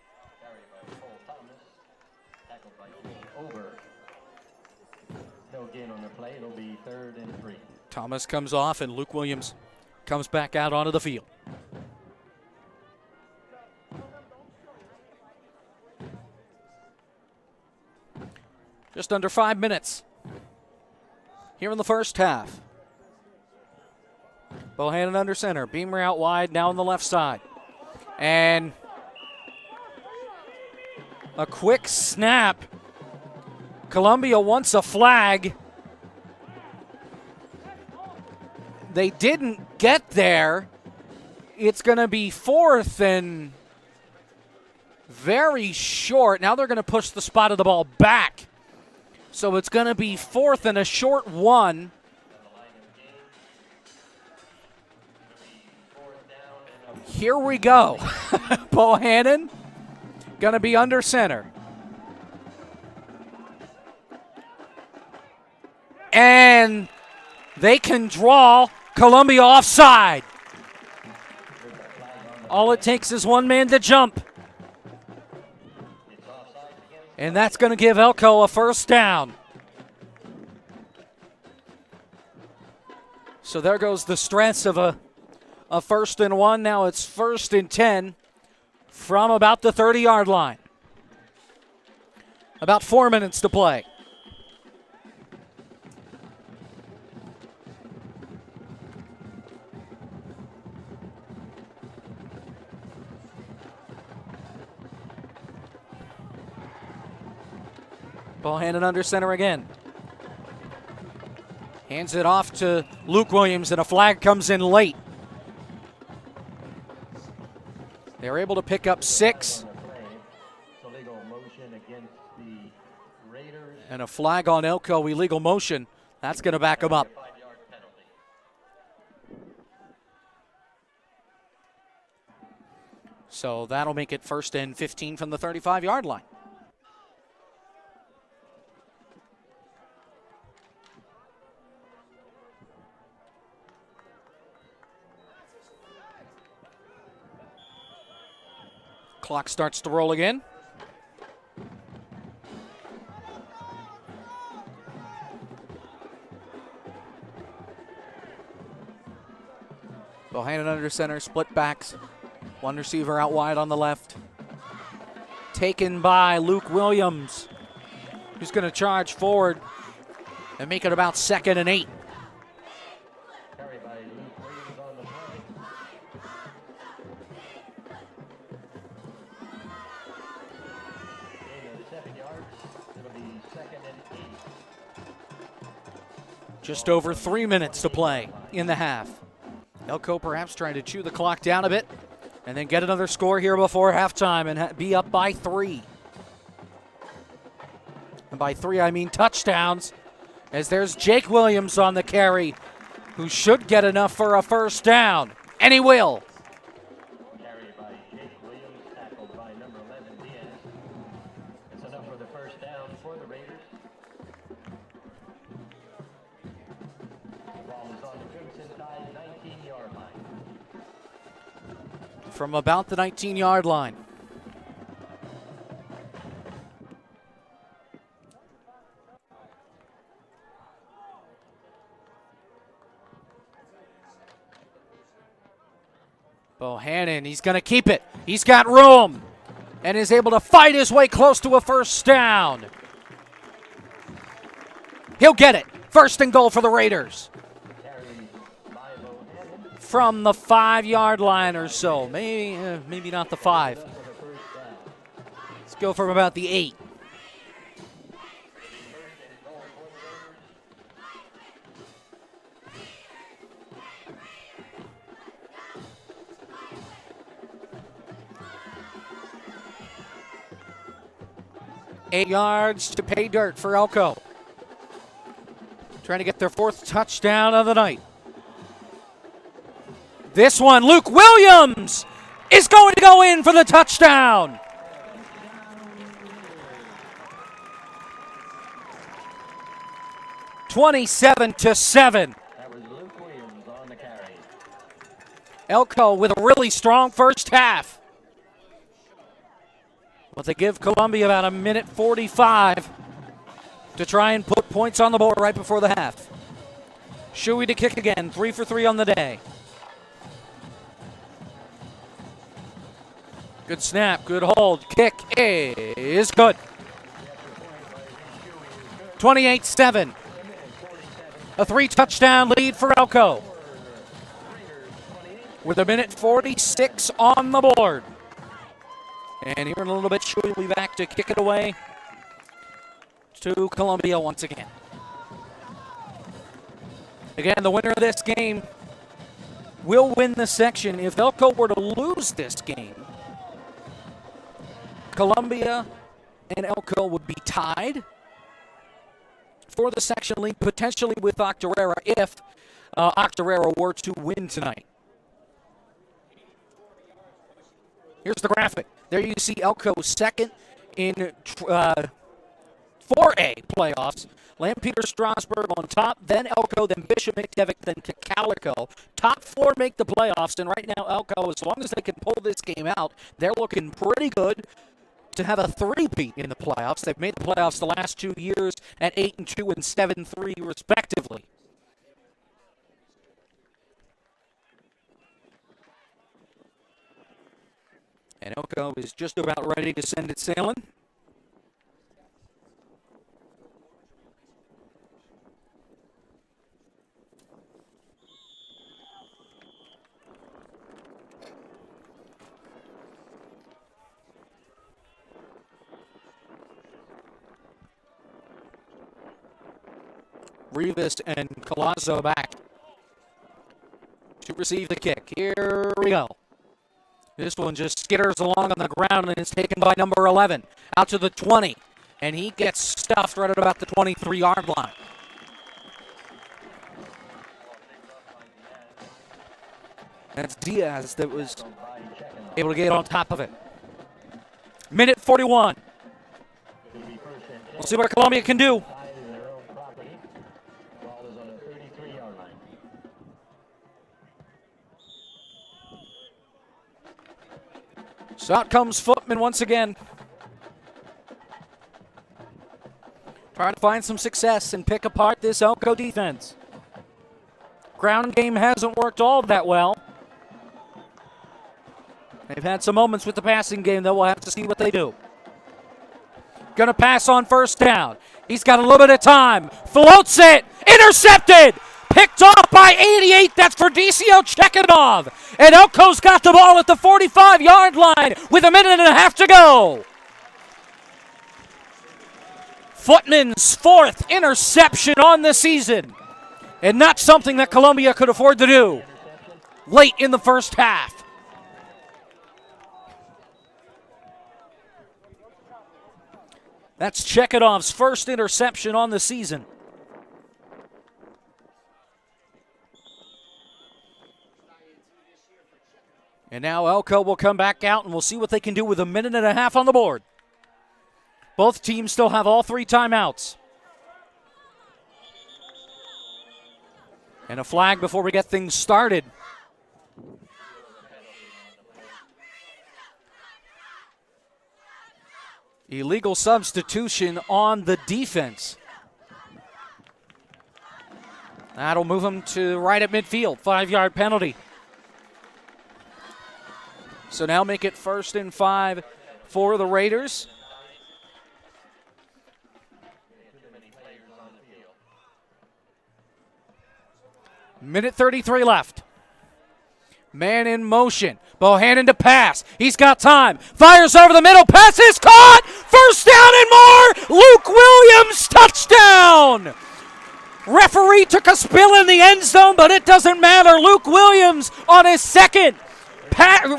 Thomas comes off, and Luke Williams comes back out onto the field. Just under 5 minutes here in the first half. Bohannon under center. Beamer out wide, now on the left side. And a quick snap. Columbia wants a flag. They didn't get there. It's going to be 4th and very short. Now they're going to push the spot of the ball back. So it's going to be 4th and a short 1. Here we go. Bohannon going to be under center. And they can draw Columbia offside. All it takes is one man to jump. And that's going to give Elco a first down. So there goes the stress of a 1st and 1. Now it's 1st and 10 from about the 30-yard line. About 4 minutes to play. Bohannon under center again. Hands it off to Luke Williams, and a flag comes in late. They're able to pick up 6. And a flag on Elco, illegal motion. That's going to back them up. So that'll make it 1st and 15 from the 35-yard line. Clock starts to roll again. Bohannon under center, split backs. One receiver out wide on the left. Taken by Luke Williams, who's going to charge forward and make it about 2nd and 8. Carry by Luke Williams on the play. Gain of 7 yards. It'll be 2nd and 8. Just over 3 minutes to play in the half. Elco perhaps trying to chew the clock down a bit and then get another score here before halftime and be up by 3. And by 3, I mean touchdowns, as there's Jake Williams on the carry, who should get enough for a first down. And he will. Carry by Jake Williams, tackled by number 11, Diaz. It's enough for the first down for the Raiders. The ball is on the Crimson Tide 19-yard line. From about the 19-yard line. Bohannon, he's going to keep it. He's got room and is able to fight his way close to a first down. He'll get it. 1st and goal for the Raiders. From the 5-yard line or so. Maybe not the 5. Let's go from about the 8. Eight yards to pay dirt for Elco. Trying to get their 4th touchdown of the night. This one, Luke Williams is going to go in for the touchdown. (27-7). That was Luke Williams on the carry. Elco with a really strong first half. But they give Columbia about 1:45 to try and put points on the board right before the half. Shuey to kick again, 3 for 3 on the day. Good snap, good hold. Kick is good. 28-7. A 3-touchdown lead for Elco. With 1:46 on the board. And here in a little bit, Shuey will be back to kick it away to Columbia once again. Again, the winner of this game will win the section. If Elco were to lose this game, Columbia and Elco would be tied for the section lead, potentially with Octorara if Octorara were to win tonight. Here's the graphic. There you see Elco 2nd in 4A playoffs. Lampeter Strasburg on top, then Elco, then Bishop McDevitt, then Calico. Top 4 make the playoffs, and right now Elco, as long as they can pull this game out, they're looking pretty good to have a 3-peat in the playoffs. They've made the playoffs the last 2 years at 8-2 and 7-3 respectively. And Elco is just about ready to send it sailing. Rivas and Colazo back to receive the kick. Here we go. This one just skitters along on the ground and is taken by number 11 out to the 20. And he gets stuffed right at about the 23-yard line. That's Diaz that was able to get on top of it. 1:41. We'll see what Columbia can do. So out comes Footman once again. Trying to find some success and pick apart this Elco defense. Ground game hasn't worked all that well. They've had some moments with the passing game, though. We'll have to see what they do. Gonna pass on first down. He's got a little bit of time. Floats it. Intercepted. Picked off by 88. That's for DCO Chekhanov. And Elco's got the ball at the 45-yard line with a minute and a half to go. Footman's fourth interception on the season. And not something that Columbia could afford to do late in the first half. That's Chekhanov's first interception on the season. And now Elco will come back out, and we'll see what they can do with a minute and a half on the board. Both teams still have all 3 timeouts. And a flag before we get things started. Illegal substitution on the defense. That'll move him to right at midfield. 5-yard penalty. So now make it 1st and 5 for the Raiders. Minute 33 left. Man in motion. Bohannon to pass. He's got time. Fires over the middle. Pass is caught. First down and more. Luke Williams, touchdown. Referee took a spill in the end zone, but it doesn't matter. Luke Williams on his second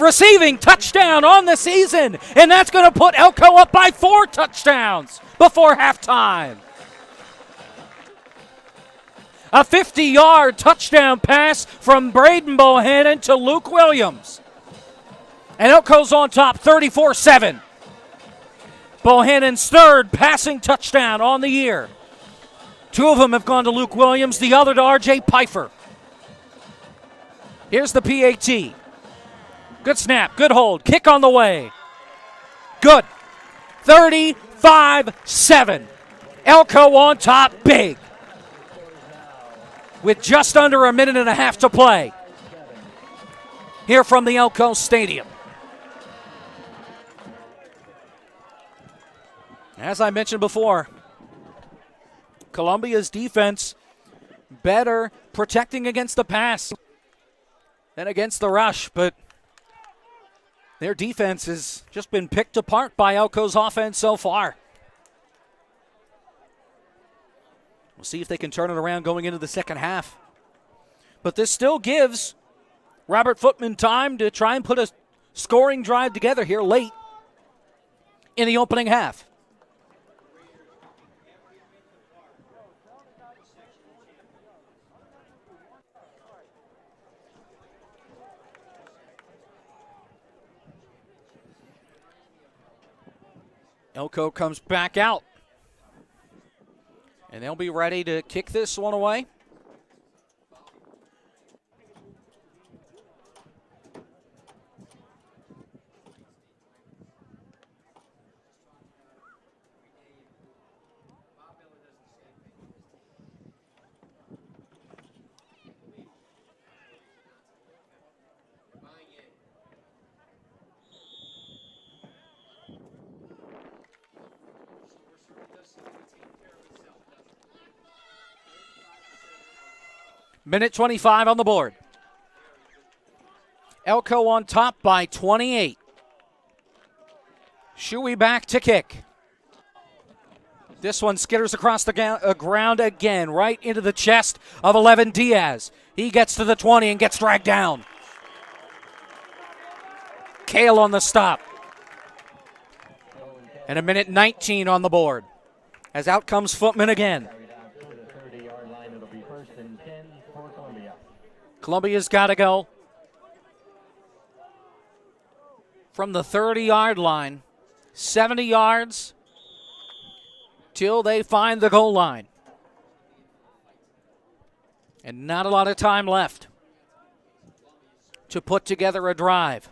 receiving touchdown on the season. And that's going to put Elco up by 4 touchdowns before halftime. A 50-yard touchdown pass from Braden Bohannon to Luke Williams. And Elco's on top 34-7. Bohannon's third passing touchdown on the year. 2 of them have gone to Luke Williams, the other to R.J. Pfeiffer. Here's the PAT. Good snap, good hold, kick on the way. Good. 35-7. Elco on top big, with just under a minute and a half to play here from the Elco Stadium. As I mentioned before, Columbia's defense better protecting against the pass than against the rush, but their defense has just been picked apart by Elco's offense so far. We'll see if they can turn it around going into the second half. But this still gives Robert Footman time to try and put a scoring drive together here late in the opening half. Elco comes back out. And they'll be ready to kick this one away. Minute 25 on the board. Elco on top by 28. Shuey back to kick. This one skitters across the ground again, right into the chest of 11 Diaz. He gets to the 20 and gets dragged down. Kale on the stop. And a minute 19 on the board. As out comes Footman again. Columbia's got to go from the 30-yard line, 70 yards till they find the goal line. And not a lot of time left to put together a drive.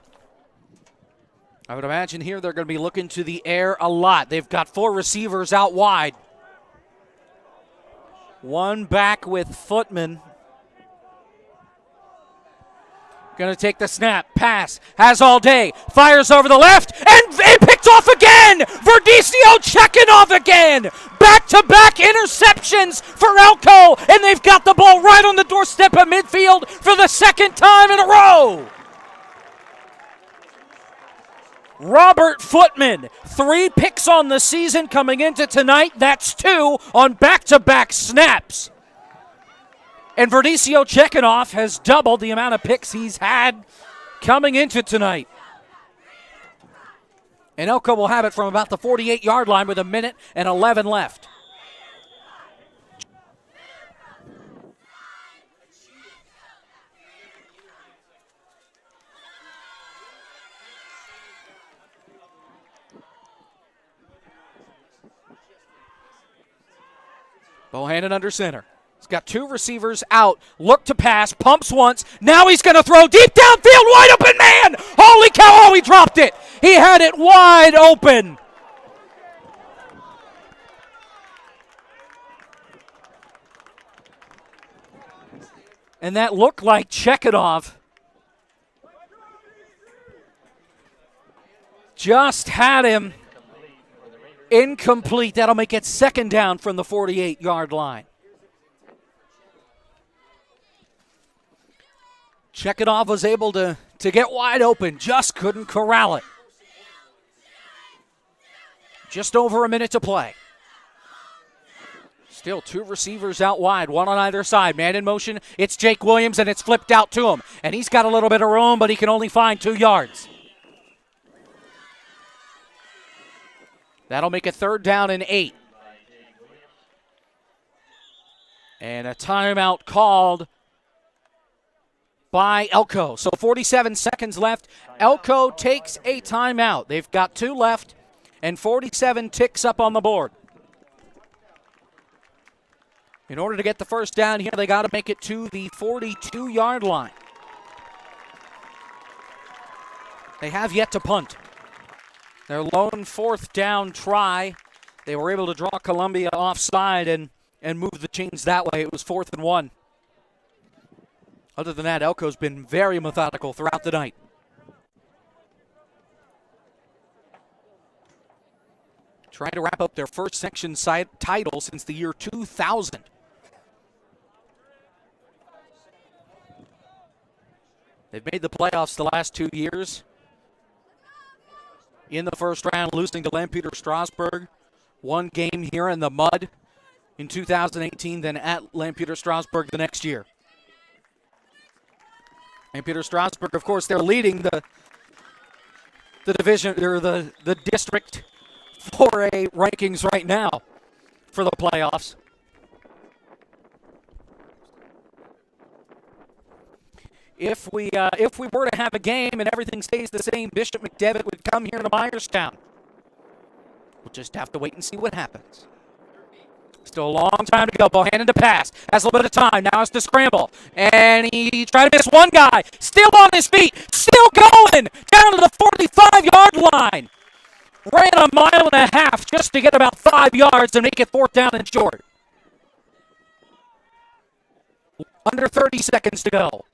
I would imagine here they're going to be looking to the air a lot. They've got 4 receivers out wide. One back with Footman. Going to take the snap, pass, has all day, fires over the left, and picked off again! Verdecio checking off again! Back-to-back interceptions for Elco, and they've got the ball right on the doorstep of midfield for the second time in a row! Robert Footman, 3 picks on the season coming into tonight. That's 2 on back-to-back snaps. And Verdecio Chekhanoff has doubled the amount of picks he's had coming into tonight. And Elco will have it from about the 48-yard line with 1:11 left. Bohannon under center. He's got 2 receivers out. Look to pass. Pumps once. Now he's going to throw deep downfield. Wide open man. Holy cow. Oh, he dropped it. He had it wide open. And that looked like Chekhanoff just had him incomplete. That'll make it 2nd down from the 48-yard line. Chekhanoff was able to get wide open, just couldn't corral it. Just over a minute to play. Still 2 receivers out wide, 1 on either side. Man in motion, it's Jake Williams, and it's flipped out to him. And he's got a little bit of room, but he can only find 2 yards. That'll make it 3rd down and 8. And a timeout called by Elco. So 47 seconds left. Elco takes a timeout. They've got 2 left, and 47 ticks up on the board. In order to get the first down here, they got to make it to the 42-yard line. They have yet to punt. Their lone 4th down try, they were able to draw Columbia offside and move the chains that way. It was 4th and 1. Other than that, Elco's been very methodical throughout the night. Trying to wrap up their first section title since the year 2000. They've made the playoffs the last 2 years. In the first round, losing to Lampeter Strasburg. 1 game here in the mud in 2018, then at Lampeter Strasburg the next year. Lampeter Strasburg, of course, they're leading the division or the district 4A rankings right now for the playoffs. If we were to have a game and everything stays the same, Bishop McDevitt would come here to Myerstown. We'll just have to wait and see what happens. Still a long time to go. Bohannon to pass. Has a little bit of time. Now it's to scramble. And he tried to miss one guy. Still on his feet. Still going. Down to the 45-yard line. Ran a 1.5 miles just to get about 5 yards and make it 4th down and short. Under 30 seconds to go.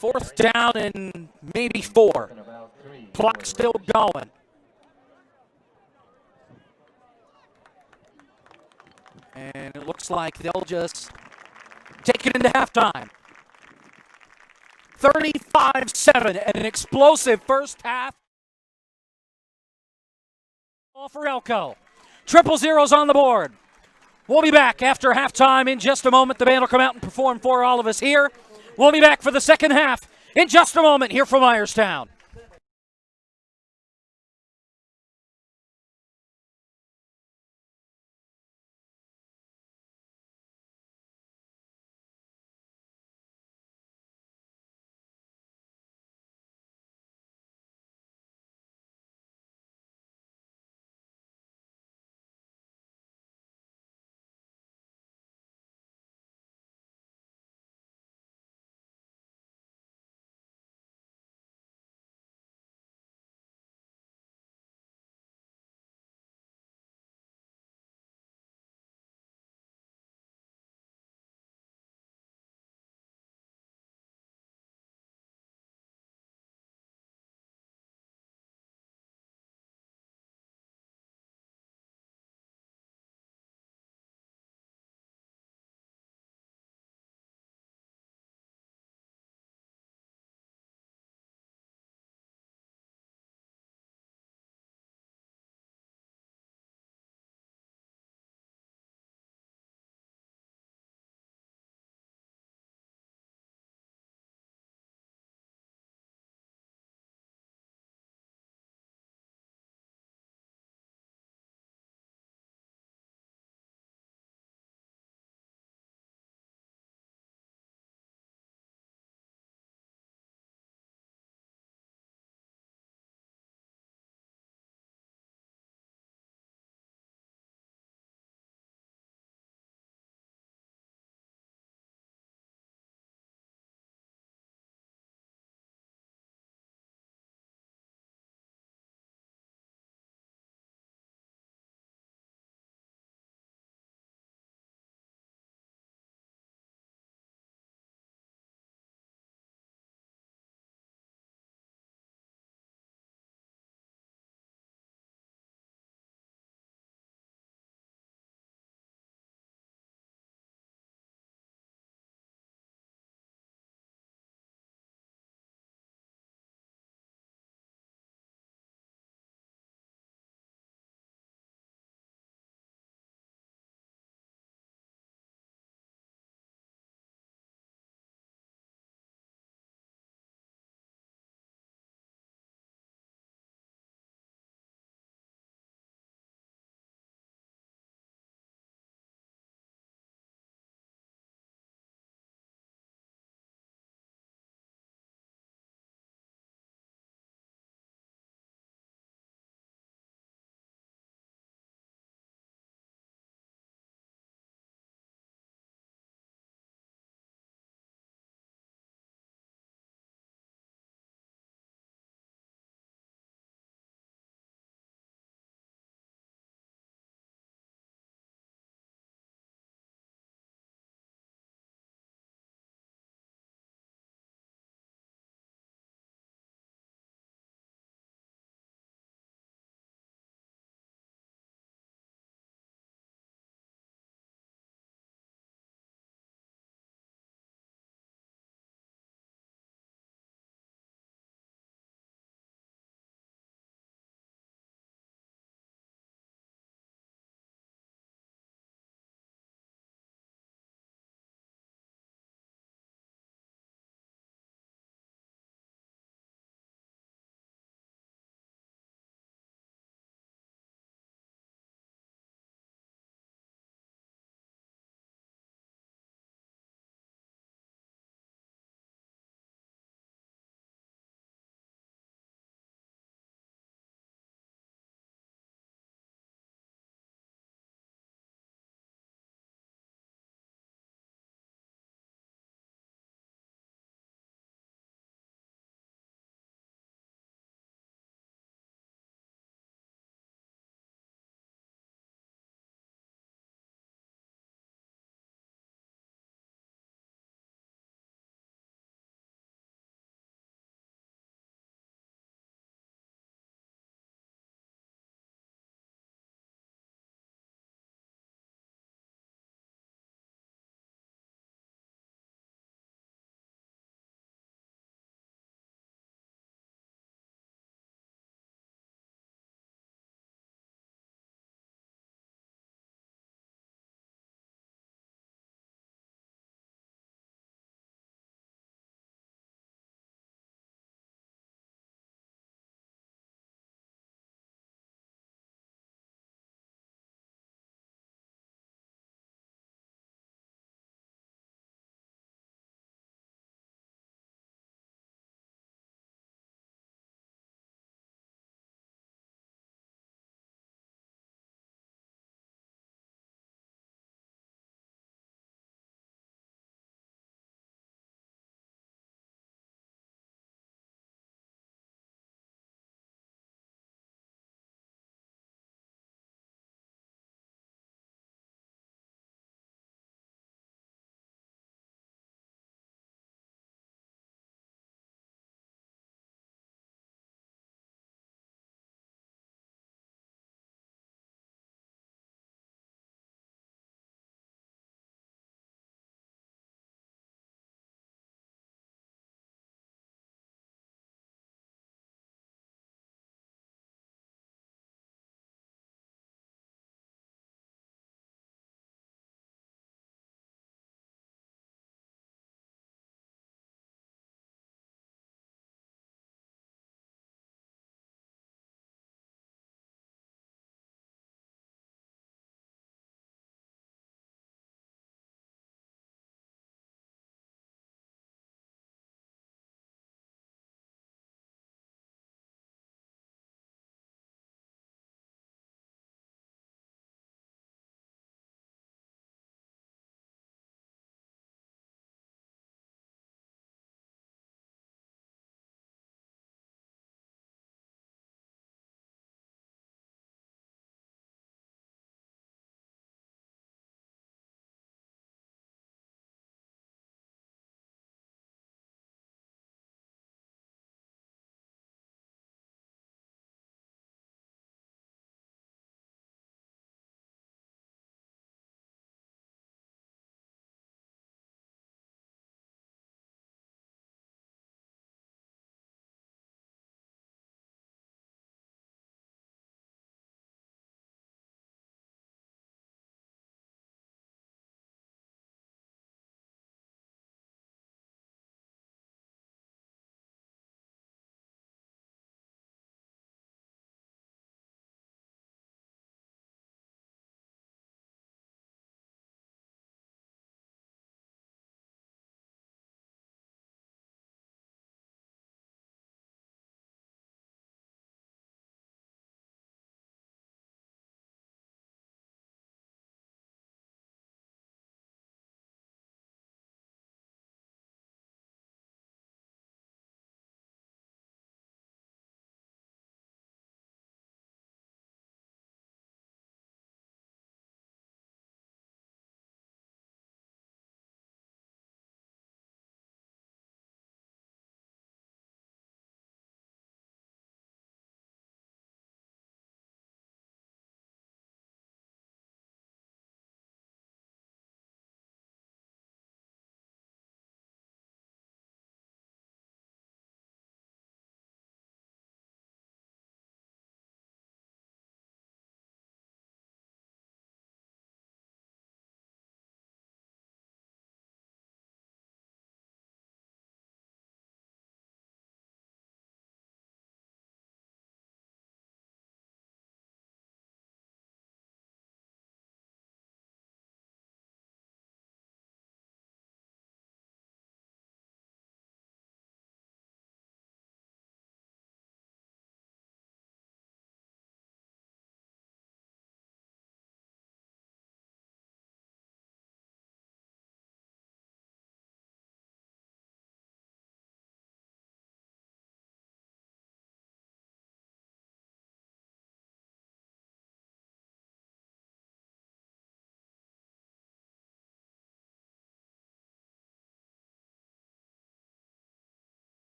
4th down and maybe 4. Clock still going. And it looks like they'll just take it into halftime. 35-7 and an explosive first half. All for Elco. 000s on the board. We'll be back after halftime in just a moment. The band will come out and perform for all of us here. We'll be back for the second half in just a moment here from Myerstown.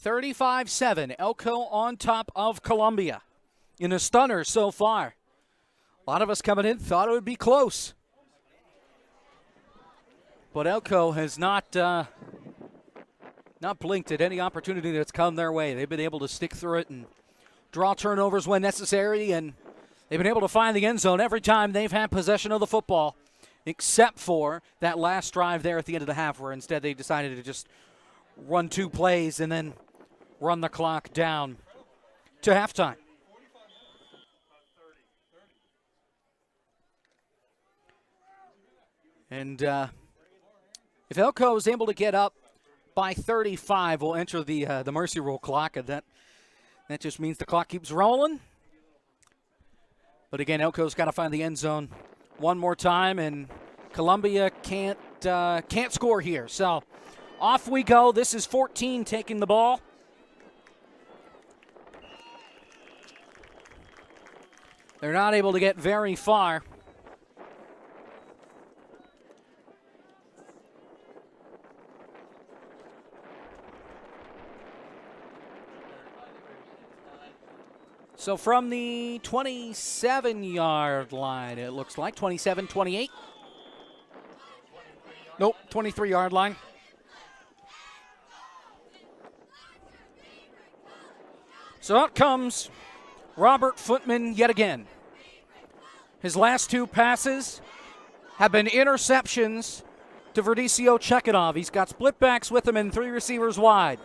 35-7, Elco on top of Columbia in a stunner so far. A lot of us coming in thought it would be close. But Elco has not blinked at any opportunity that's come their way. They've been able to stick through it and draw turnovers when necessary, and they've been able to find the end zone every time they've had possession of the football, except for that last drive there at the end of the half, where instead they decided to just run 2 plays and then run the clock down to halftime. And if Elco is able to get up by 35, we'll enter the mercy rule clock, and that just means the clock keeps rolling. But again, Elco's got to find the end zone one more time, and Columbia can't score here. So off we go. This is 14 taking the ball. They're not able to get very far. So from the 27-yard line, it looks like, 27, 28. Nope, 23-yard line. So out comes Robert Footman yet again. His last 2 passes have been interceptions to Verdecio Chekanov. He's got split backs with him and 3 receivers wide.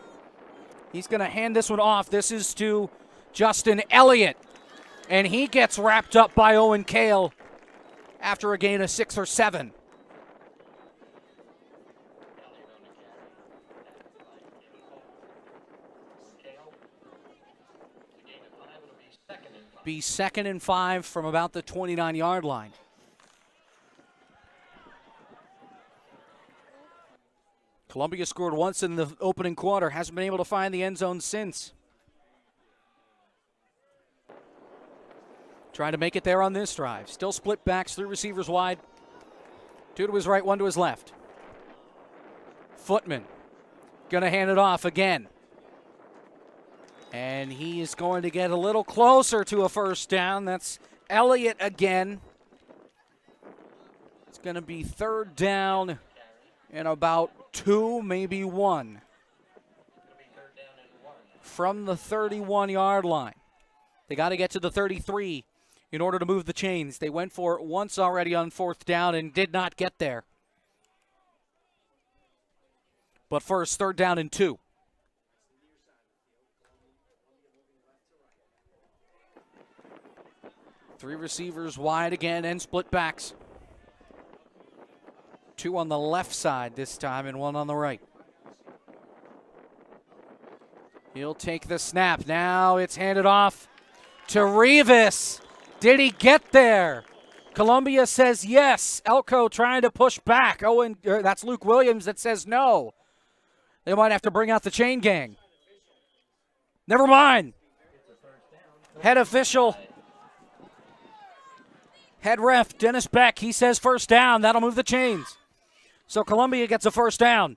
He's going to hand this one off. This is to Justin Elliott, and he gets wrapped up by Owen Kale after a gain of 6 or 7. Be 2nd and 5 from about the 29-yard line. Columbia scored once in the opening quarter, hasn't been able to find the end zone since. Trying to make it there on this drive. Still split backs, 3 receivers wide. 2 to his right, 1 to his left. Footman going to hand it off again. And he is going to get a little closer to a first down. That's Elliott again. It's going to be 3rd down and about 2, maybe 1. From the 31-yard line. They got to get to the 33 in order to move the chains. They went for it once already on 4th down and did not get there. But first, 3rd down and 2. Three receivers wide again and split backs. 2 on the left side this time and 1 on the right. He'll take the snap. Now it's handed off to Rivas. Did he get there? Columbia says yes. Elco trying to push back. That's Luke Williams that says no. They might have to bring out the chain gang. Never mind. Head official. Head ref, Dennis Beck, he says first down. That'll move the chains. So Columbia gets a first down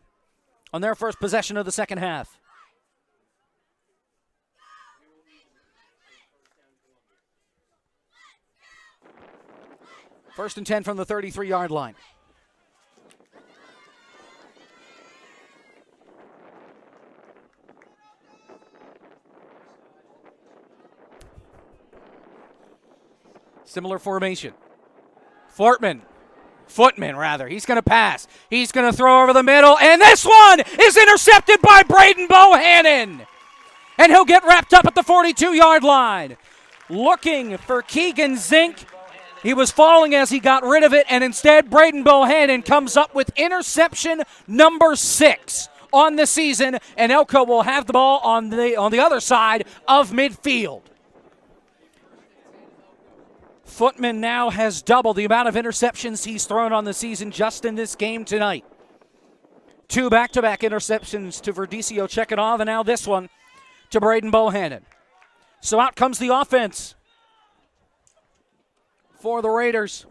on their first possession of the second half. First and 10 from the 33-yard line. Similar formation. Footman, he's going to pass. He's going to throw over the middle, and this one is intercepted by Braden Bohannon. And he'll get wrapped up at the 42-yard line. Looking for Keegan Zink. He was falling as he got rid of it, and instead Braden Bohannon comes up with interception number 6 on the season, and Elco will have the ball on the other side of midfield. Footman now has double the amount of interceptions he's thrown on the season just in this game tonight. 2 back-to-back interceptions to Verdecio Chekanov, and now this one to Braden Bohannon. So out comes the offense for the Raiders.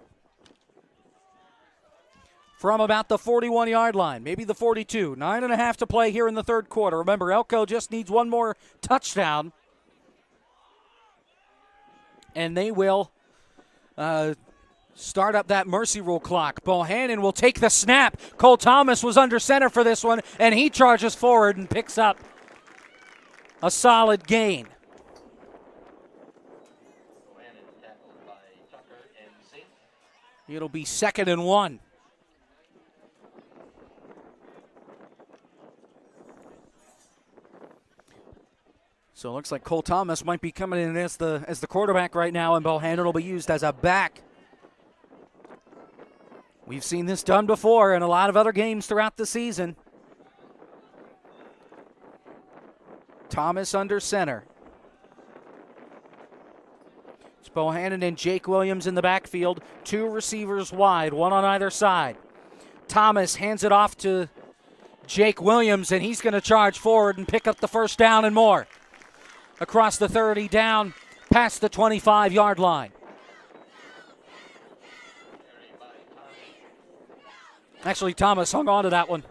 from about the 41-yard line, maybe the 42. 9.5 to play here in the third quarter. Remember, Elco just needs one more touchdown, and they will start up that mercy rule clock. Bohannon will take the snap. Cole Thomas was under center for this one, and he charges forward and picks up a solid gain. It'll be 2nd and 1. So it looks like Cole Thomas might be coming in as the quarterback right now, and Bohannon will be used as a back. We've seen this done before in a lot of other games throughout the season. Thomas under center. It's Bohannon and Jake Williams in the backfield. 2 receivers wide, 1 on either side. Thomas hands it off to Jake Williams, and he's going to charge forward and pick up the first down and more. Across the 30, down past the 25-yard line. Actually, Thomas hung on to that one.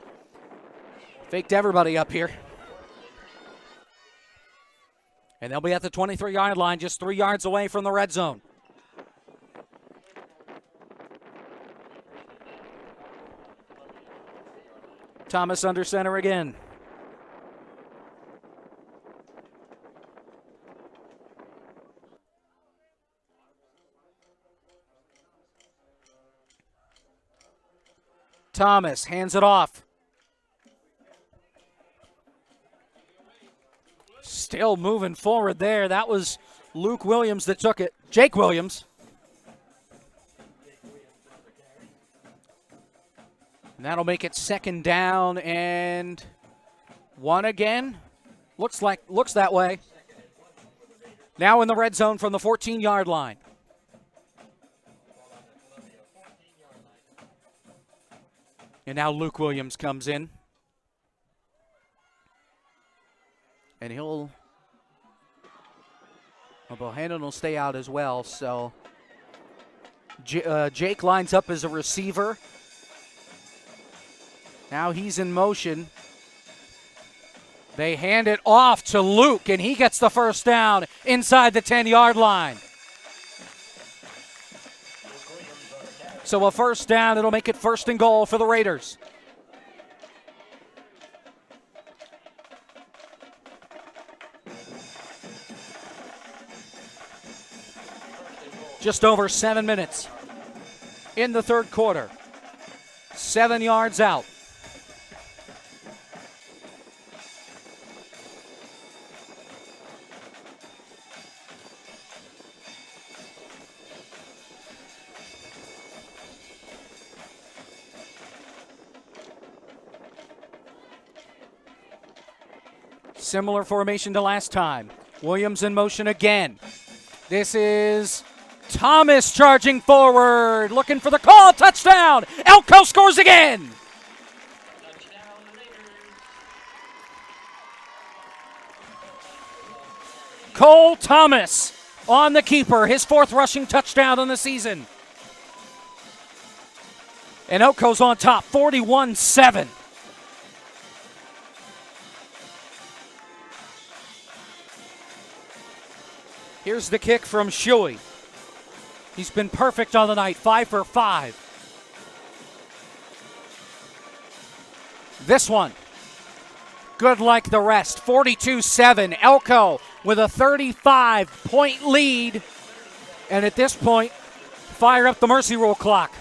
Faked everybody up here. And they'll be at the 23-yard line, just 3 yards away from the red zone. Thomas under center again. Thomas hands it off. Still moving forward there. That was Luke Williams that took it. Jake Williams. And that'll make it 2nd down and 1 again. Looks that way. Now in the red zone from the 14-yard line. And now Luke Williams comes in. And Bohannon will stay out as well. So Jake lines up as a receiver. Now he's in motion. They hand it off to Luke, and he gets the first down inside the 10-yard line. So a first down, it'll make it 1st and goal for the Raiders. Just over 7 minutes in the third quarter. 7 yards out. Similar formation to last time. Williams in motion again. This is Thomas charging forward, looking for the call. Touchdown! Elco scores again! Cole Thomas on the keeper, his 4th rushing touchdown on the season. And Elco's on top, 41-7. Here's the kick from Shuey. He's been perfect on the night, 5 for 5. This one, good like the rest, 42-7. Elco with a 35-point lead. And at this point, fire up the mercy rule clock.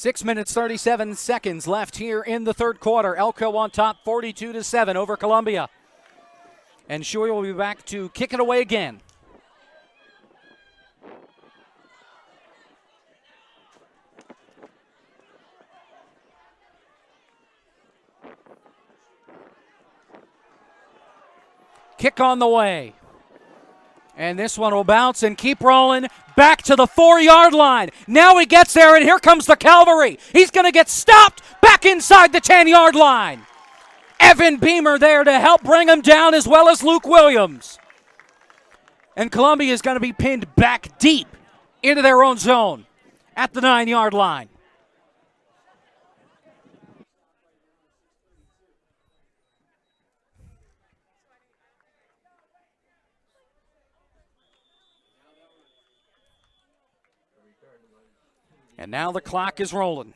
6 minutes, 37 seconds left here in the third quarter. Elco on top 42-7 over Columbia. And Shuey will be back to kick it away again. Kick on the way. And this one will bounce and keep rolling back to the 4-yard line. Now he gets there, and here comes the cavalry. He's going to get stopped back inside the 10-yard line. Evan Beamer there to help bring him down, as well as Luke Williams. And Columbia is going to be pinned back deep into their own zone at the 9-yard line. And now the clock is rolling.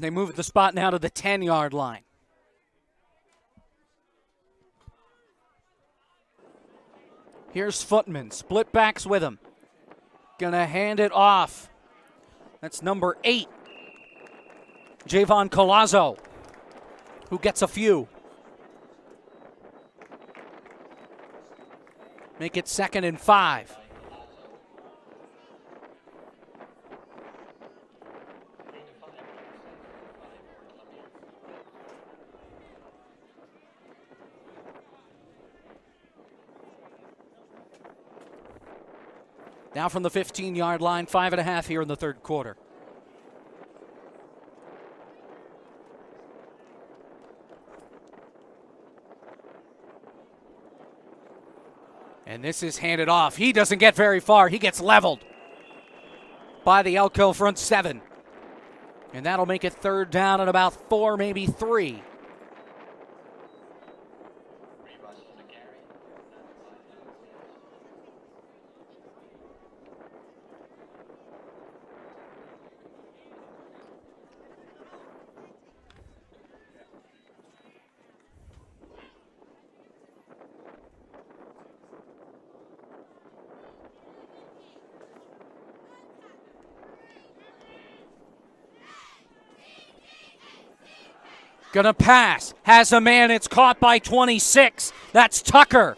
They move the spot now to the 10-yard line. Here's Footman, split backs with him. Gonna hand it off. That's number 8, Javon Colazzo, who gets a few. Make it 2nd and 5. Now from the 15-yard line, 5.5 here in the third quarter. And this is handed off. He doesn't get very far. He gets leveled by the Elco front 7. And that'll make it 3rd down and about 4, maybe 3. Gonna pass, has a man, it's caught by 26. That's Tucker.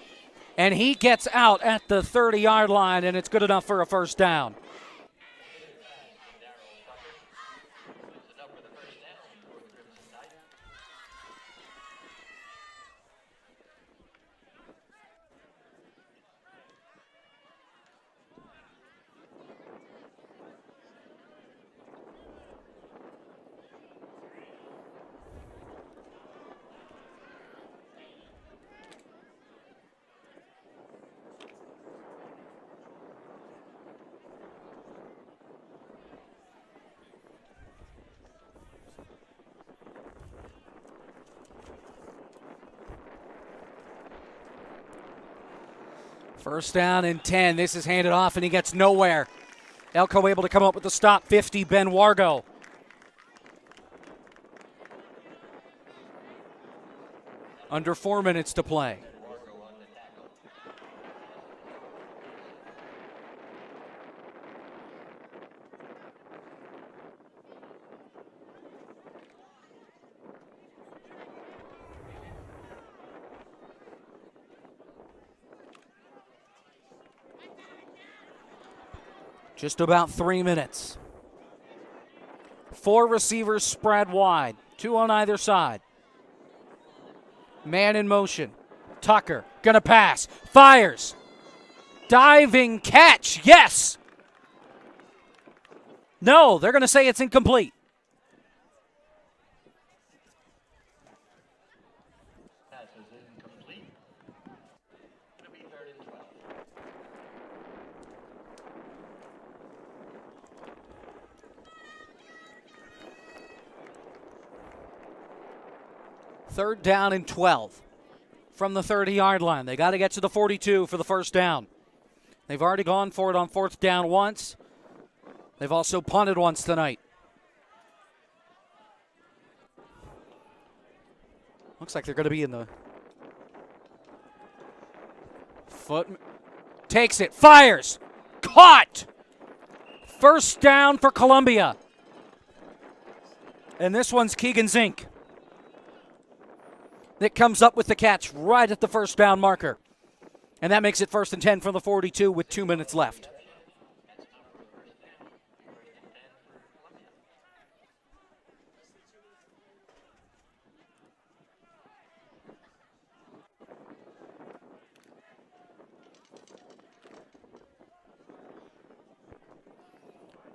And he gets out at the 30-yard line, and it's good enough for a 1st down. First down and 10. This is handed off, and he gets nowhere. Elco able to come up with the stop. 50, Ben Wargo. Under 4 minutes to play. Just about 3 minutes. 4 receivers spread wide, 2 on either side. Man in motion. Tucker, gonna pass, fires. Diving catch, yes! No, they're gonna say it's incomplete. Pass is incomplete. It'll be 3rd and 12. Third down and 12 from the 30-yard line. They got to get to the 42 for the 1st down. They've already gone for it on 4th down once. They've also punted once tonight. Looks like they're going to be in the foot. Takes it, fires, caught. First down for Columbia. And this one's Keegan Zink that comes up with the catch right at the first down marker. And that makes it 1st and 10 from the 42 with 2 minutes left.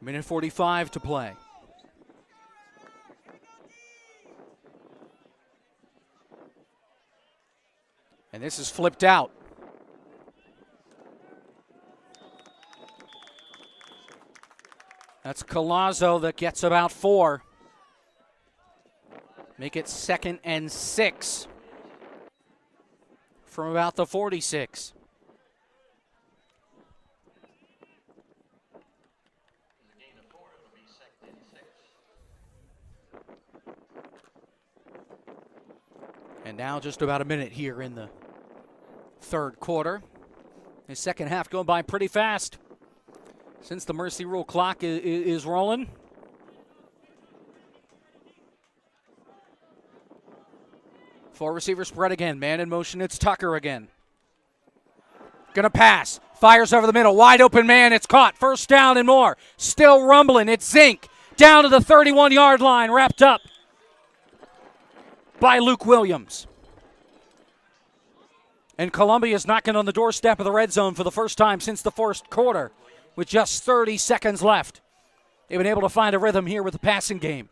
Minute 45 to play. And this is flipped out. That's Collazo that gets about 4. Make it 2nd and 6 from about the 46. And now just about a minute here in the third quarter. The second half going by pretty fast since the Mercy Rule clock is rolling. Four receiver spread again. Man in motion. It's Tucker again. Gonna pass. Fires over the middle. Wide open man. It's caught. First down and more. Still rumbling. It's Zink. Down to the 31-yard line. Wrapped up by Luke Williams. And Columbia's knocking on the doorstep of the red zone for the first time since the first quarter with just 30 seconds left. They've been able to find a rhythm here with the passing game.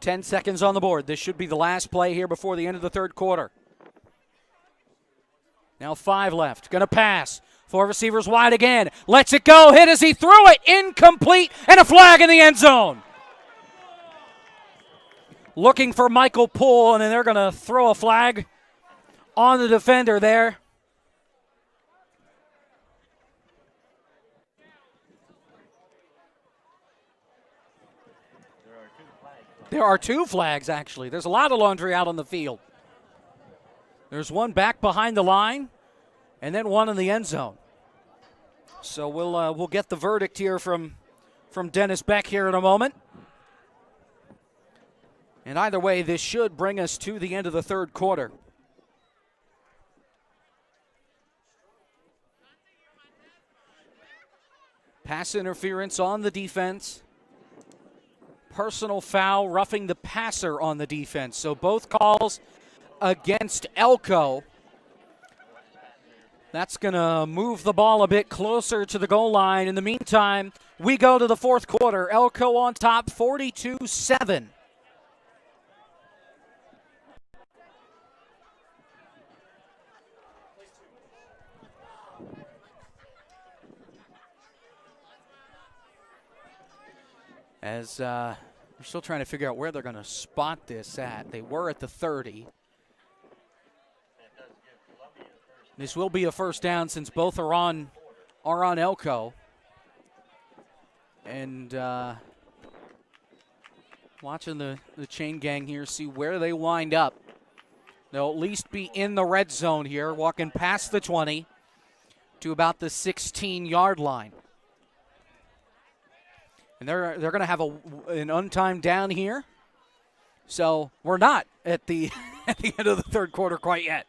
Ten seconds on the board. This should be the last play here before the end of the third quarter. Now 5 left. Going to pass. 4 receivers wide again. Lets it go. Hit as he threw it. Incomplete. And a flag in the end zone. Looking for Michael Poole, and then they're going to throw a flag on the defender there. There are 2 flags, actually. There's a lot of laundry out on the field. There's one back behind the line, and then one in the end zone. So we'll get the verdict here from Dennis Beck here in a moment. And either way, this should bring us to the end of the third quarter. Pass interference on the defense. Personal foul, roughing the passer on the defense. So both calls against Elco. That's going to move the ball a bit closer to the goal line. In the meantime, we go to the fourth quarter. Elco on top, 42-7. As we're still trying to figure out where they're going to spot this at. They were at the 30. This will be a first down since both are on Elco. And watching the chain gang here, see where they wind up. They'll at least be in the red zone here, walking past the 20 to about the 16-yard line. And they're going to have an untimed down here. So we're not at the at the end of the third quarter quite yet.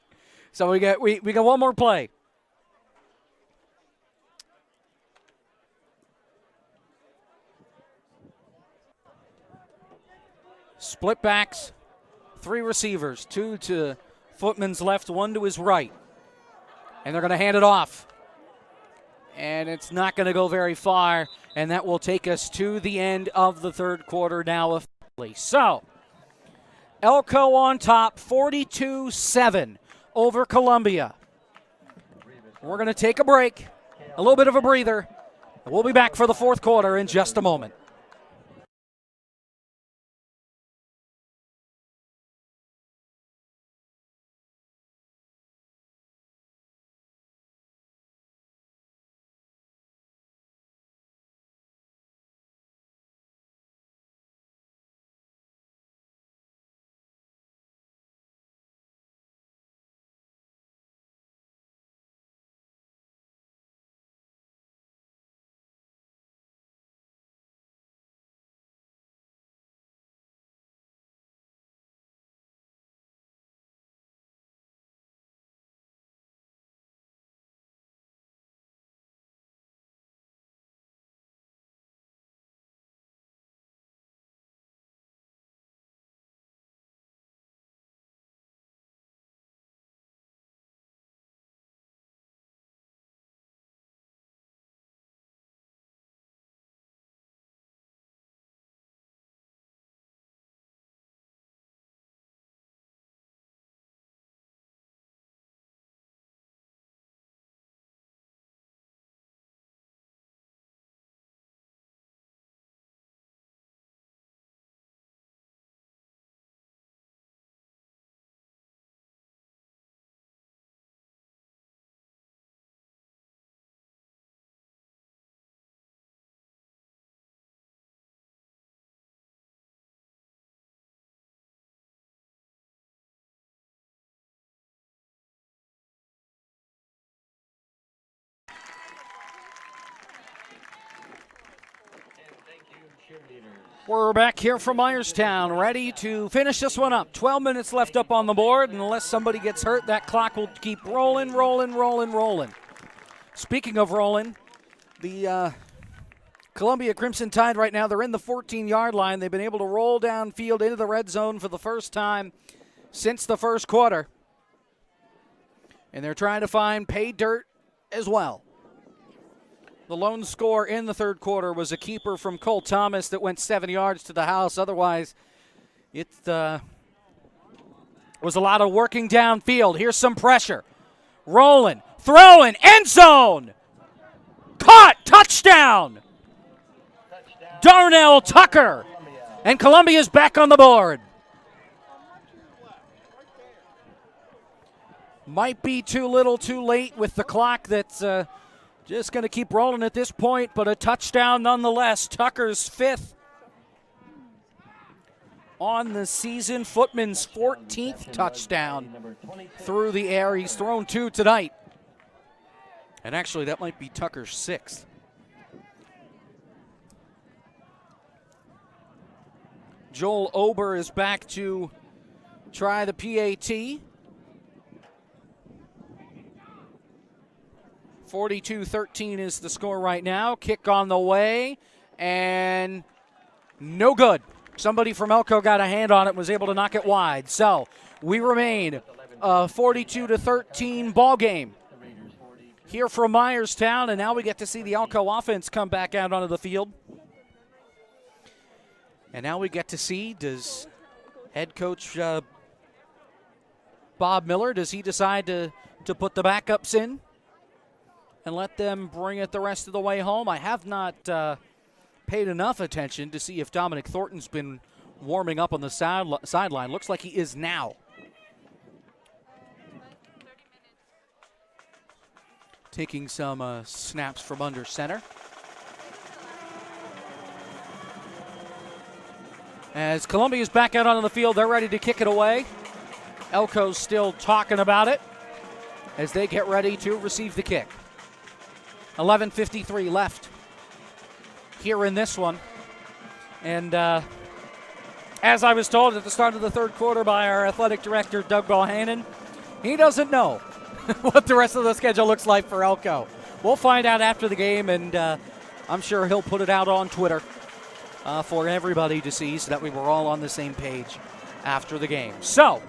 So we got one more play. Split backs, 3 receivers, 2 to Footman's left, 1 to his right. And they're going to hand it off. And it's not going to go very far, and that will take us to the end of the third quarter now officially. So, Elco on top, 42-7 over Columbia. We're going to take a break, a little bit of a breather. We'll be back for the fourth quarter in just a moment. We're back here from Myerstown, ready to finish this one up. 12 minutes left up on the board, and unless somebody gets hurt, that clock will keep rolling. Speaking of rolling, the Columbia Crimson Tide right now, they're in the 14-yard line. They've been able to roll downfield into the red zone for the first time since the first quarter. And they're trying to find pay dirt as well. The lone score in the third quarter was a keeper from Cole Thomas that went 7 yards to the house. Otherwise, it was a lot of working downfield. Here's some pressure. Rolling, throwing, end zone. Caught, touchdown. Darnell Tucker. And Columbia's back on the board. Might be too little too late with the clock that's just going to keep rolling at this point, but a touchdown nonetheless. Tucker's 5th on the season. Footman's 14th touchdown through the air. He's thrown 2 tonight. And actually, that might be Tucker's 6th. Joel Ober is back to try the PAT. 42-13 is the score right now. Kick on the way, and no good. Somebody from Elco got a hand on it and was able to knock it wide. So we remain a 42-13 ball game here from Myerstown, and now we get to see the Elco offense come back out onto the field. And now we get to see, does head coach Bob Miller, does he decide to put the backups in and let them bring it the rest of the way home? I have not paid enough attention to see if Dominic Thornton's been warming up on the sideline. Looks like he is now. Taking some snaps from under center. As Columbia's back out on the field, they're ready to kick it away. Elco's still talking about it as they get ready to receive the kick. 11:53 left here in this one. And as I was told at the start of the third quarter by our athletic director, Doug Bohannon, he doesn't know what the rest of the schedule looks like for Elco. We'll find out after the game, and I'm sure he'll put it out on Twitter for everybody to see so that we were all on the same page after the game. So,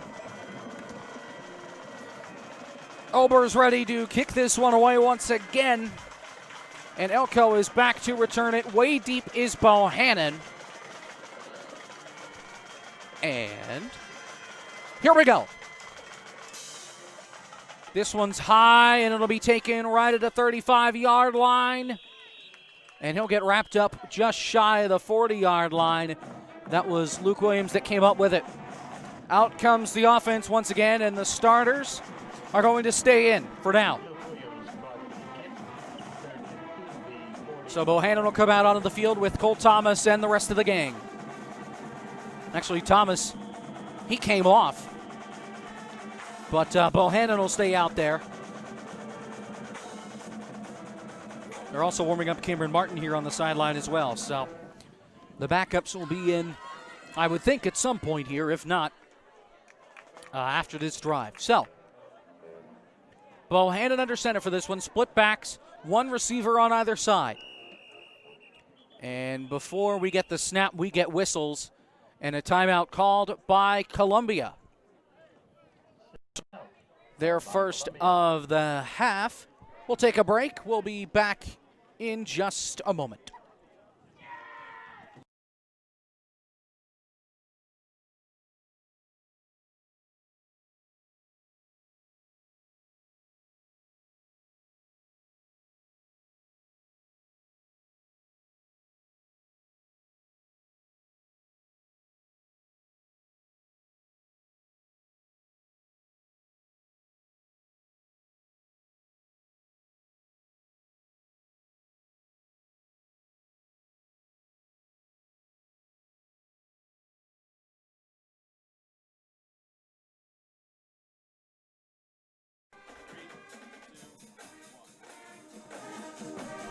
Ober's ready to kick this one away once again. And Elco is back to return it. Way deep is Bohannon. And here we go. This one's high, and it'll be taken right at the 35-yard line. And he'll get wrapped up just shy of the 40-yard line. That was Luke Williams that came up with it. Out comes the offense once again, and the starters are going to stay in for now. So Bohannon will come out onto the field with Cole Thomas and the rest of the gang. Actually, Thomas, he came off. But Bohannon will stay out there. They're also warming up Cameron Martin here on the sideline as well. So the backups will be in, I would think, at some point here, if not after this drive. So Bohannon under center for this one. Split backs, one receiver on either side. And before we get the snap, we get whistles and a timeout called by Columbia. Their first of the half. We'll take a break. We'll be back in just a moment.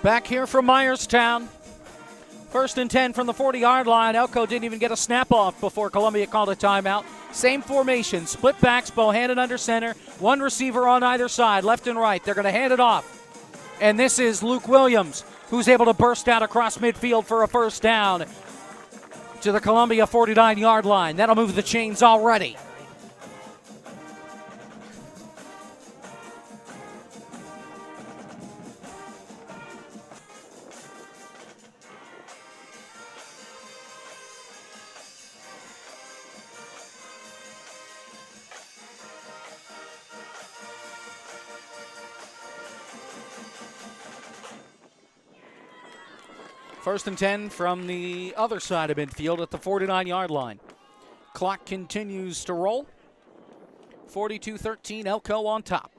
Back here from Myerstown. First and 10 from the 40-yard line. Elco didn't even get a snap off before Columbia called a timeout. Same formation, split backs, Bohannon under center, one receiver on either side, left and right. They're going to hand it off. And this is Luke Williams, who's able to burst out across midfield for a first down to the Columbia 49-yard line. That'll move the chains already. First and 10 from the other side of midfield at the 49-yard line. Clock continues to roll. 42-13, Elco on top.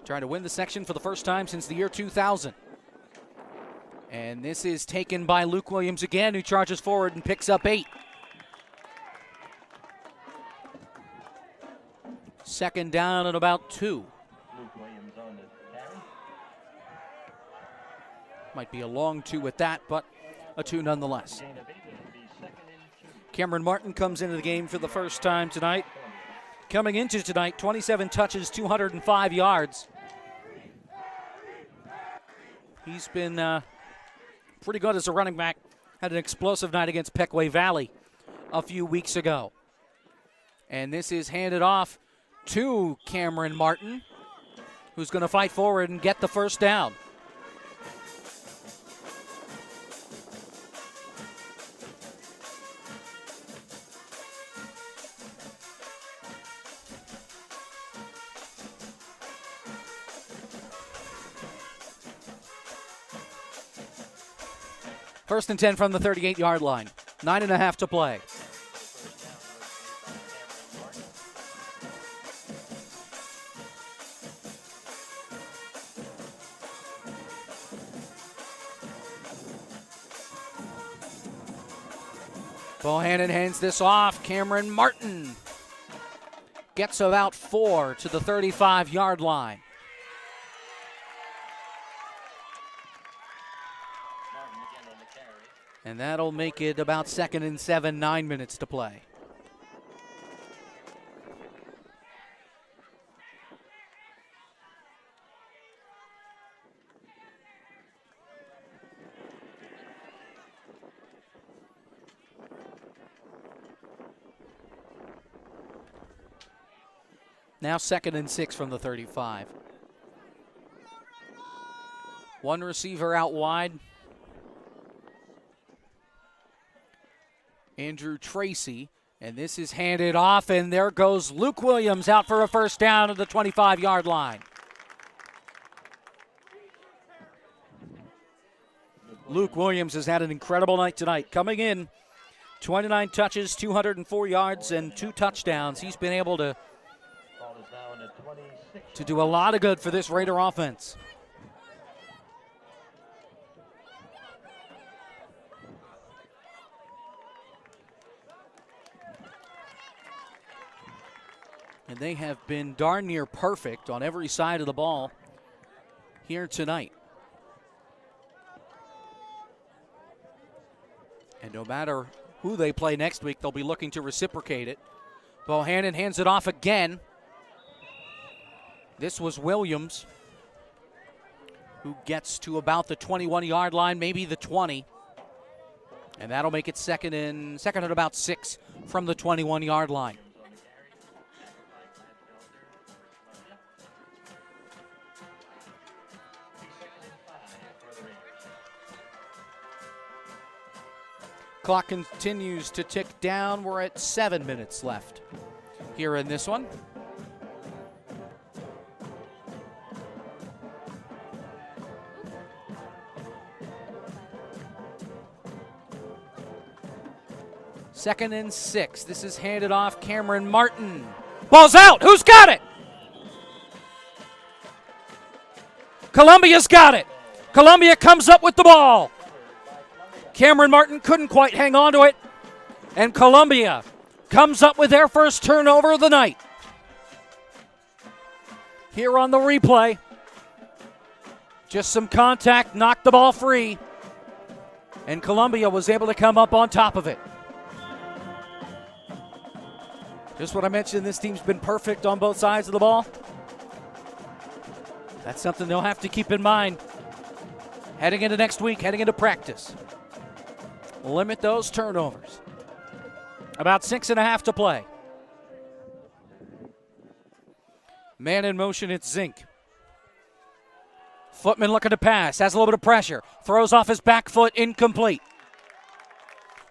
Trying to win the section for the first time since the year 2000. And this is taken by Luke Williams again, who charges forward and picks up 8. Second down at about 2. Might be a long 2 with that, but a 2 nonetheless. Cameron Martin comes into the game for the first time tonight. Coming into tonight, 27 touches, 205 yards. He's been pretty good as a running back. Had an explosive night against Pequea Valley a few weeks ago. And this is handed off to Cameron Martin, who's going to fight forward and get the first down. First and 10 from the 38-yard line. 9.5 to play. Bohannon hands this off. Cameron Martin gets about 4 to the 35-yard line. And that'll make it about 2nd and 7, 9 minutes to play. Now 2nd and 6 from the 35. One receiver out wide. Andrew Tracy, and this is handed off, and there goes Luke Williams out for a first down at the 25-yard line. Luke Williams has had an incredible night tonight. Coming in, 29 touches, 204 yards, and 2 touchdowns. He's been able to do a lot of good for this Raider offense. And they have been darn near perfect on every side of the ball here tonight. And no matter who they play next week, they'll be looking to reciprocate it. Bohannon hands it off again. This was Williams, who gets to about the 21-yard line, maybe the 20. And that'll make it second and about 6 from the 21-yard line. Clock continues to tick down. We're at 7 minutes left here in this one. Second and 6. This is handed off. Cameron Martin. Ball's out. Who's got it? Columbia's got it. Columbia comes up with the ball. Cameron Martin couldn't quite hang on to it. And Columbia comes up with their first turnover of the night. Here on the replay. Just some contact, knocked the ball free. and Columbia was able to come up on top of it. Just what I mentioned, this team's been perfect on both sides of the ball. That's something they'll have to keep in mind heading into next week, heading into practice. Limit those turnovers. About 6.5 to play. Man in motion, it's Zink. Footman looking to pass, has a little bit of pressure, throws off his back foot, incomplete.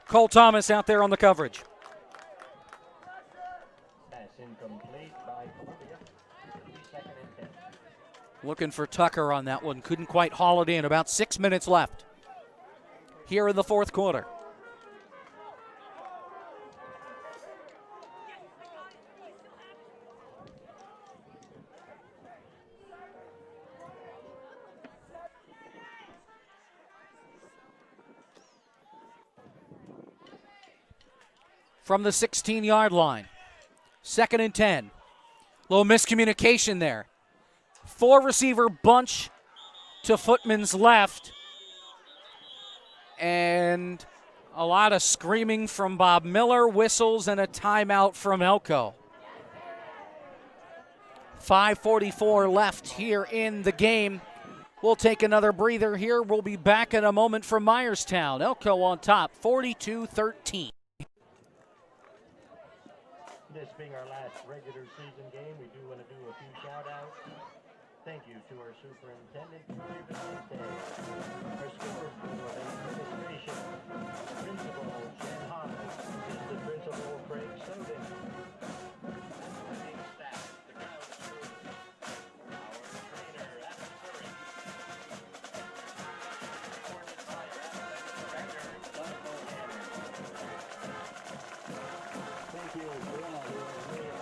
Cole Thomas out there on the coverage. Pass incomplete by Columbia. 2nd and 10. Looking for Tucker on that one, couldn't quite haul it in. About 6 minutes left here in the fourth quarter. From the 16-yard line. 2nd and 10. Little miscommunication there. 4-receiver bunch to Footman's left. And a lot of screaming from Bob Miller, whistles, and a timeout from Elco. 5:44 left here in the game. We'll take another breather here. We'll be back in a moment from Myerstown. Elco on top, 42-13. This being our last regular season game, we do want to do a few shout-outs. Thank you to our superintendent, Troy Valente, our school administration, principal, Jen Hobbs, assistant principal, Craig Soden, coaching staff, the ground crew, our trainer, Adam Curry, supported by our athletic director, Doug Bohannon. Thank you for all who are really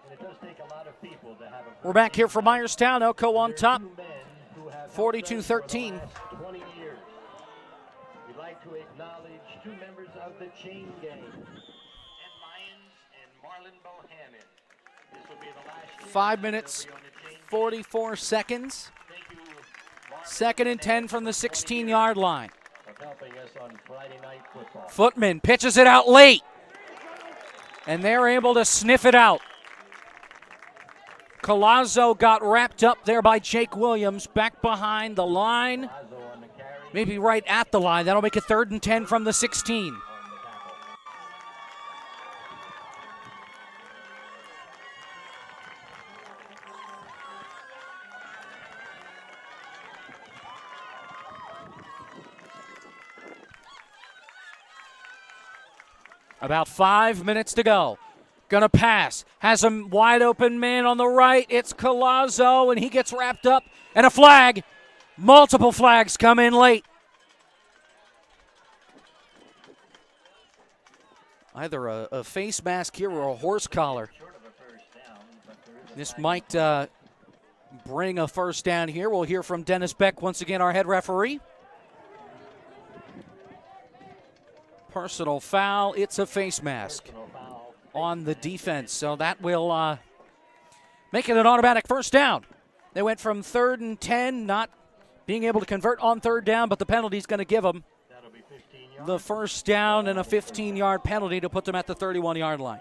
and it does take a lot of people to have a We're back here for Myerstown. Elco on top, two men who have 42-13. 20 years. We'd like to acknowledge two members of the chain gang, Ed Lyons and Marlon Bohannon. This will be the last year 5 minutes, they'll be on the chain gang. 44 seconds. Thank you, Marlon 2nd and 10 from the 16-yard line. of helping us on Friday Night Football. Footman pitches it out late. And they're able to sniff it out. Colazzo got wrapped up there by Jake Williams, back behind the line, Lazo on the carry, maybe right at the line. That'll make it 3rd and 10 from the 16. on the tackle. About 5 minutes to go. Gonna pass. Has a wide open man on the right. It's Colazzo, and he gets wrapped up. And a flag. Multiple flags come in late. Either a face mask here or a horse collar. Short of a first down, but there is a This flag. might bring a first down here. We'll hear from Dennis Beck once again, our head referee. Personal foul. It's a face mask Personal foul. on the defense. So that will make it an automatic first down. They went from 3rd and 10, not being able to convert on 3rd down, but the penalty's going to give them That'll be 15 yards. the first down and a 15-yard penalty to put them at the 31-yard line.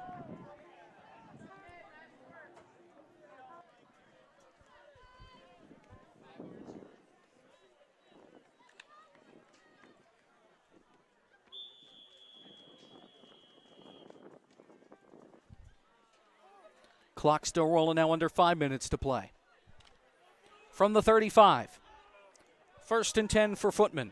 Clock still rolling now, under 5 minutes to play. From the 35. 1st and 10 for Footman.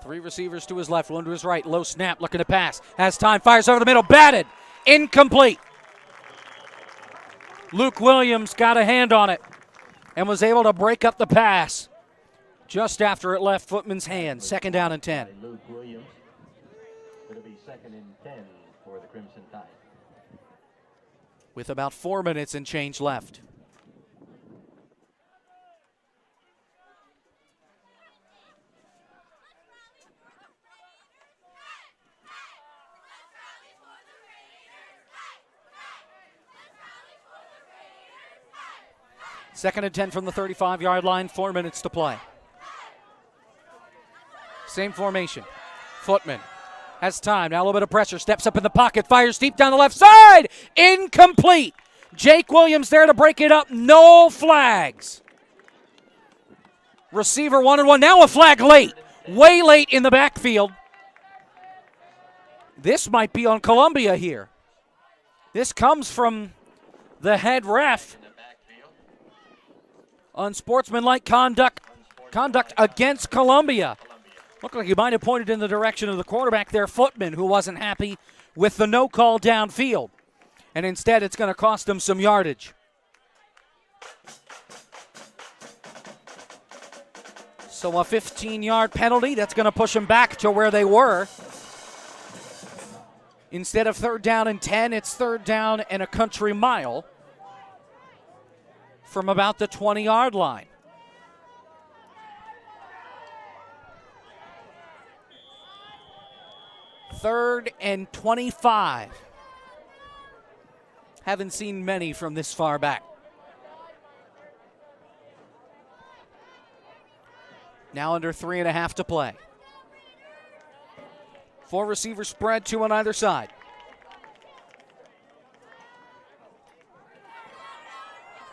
Three receivers to his left, one to his right. Low snap, looking to pass. Has time, fires over the middle, batted. Incomplete. Luke Williams got a hand on it and was able to break up the pass just after it left Footman's hand. 2nd down and 10. By Luke Williams. It'll be 2nd and 10 for the Crimson Tide. With about 4 minutes and change left. 2nd and 10 from the 35-yard line, 4 minutes to play. Same formation. Footman has time, now a little bit of pressure, steps up in the pocket, fires deep down the left side, incomplete. Jake Williams there to break it up, no flags. Receiver 1-on-1, now a flag late, way late in the backfield. This might be on Columbia here. This comes from the head ref. Unsportsmanlike conduct against Columbia. Looked like he might have pointed in the direction of the quarterback there, Footman, who wasn't happy with the no call downfield. And instead, it's going to cost him some yardage. So a 15-yard penalty, that's going to push them back to where they were. Instead of 3rd down and 10, it's 3rd down and a country mile from about the 20-yard line. Third and 25. Haven't seen many from this far back. Now under 3.5 to play. 4 receivers spread, 2 on either side.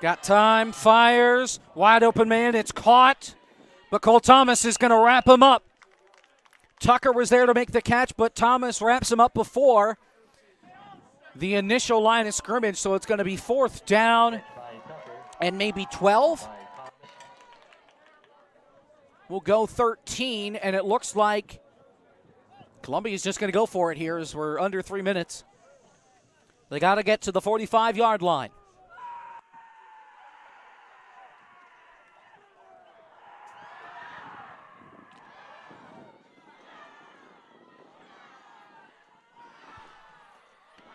Got time, fires, wide open man, it's caught, but Cole Thomas is going to wrap him up. Tucker was there to make the catch, but Thomas wraps him up before the initial line of scrimmage, so it's going to be 4th down and maybe 12. We'll go 13, and it looks like Columbia's just going to go for it here as we're under 3 minutes. They got to get to the 45-yard line.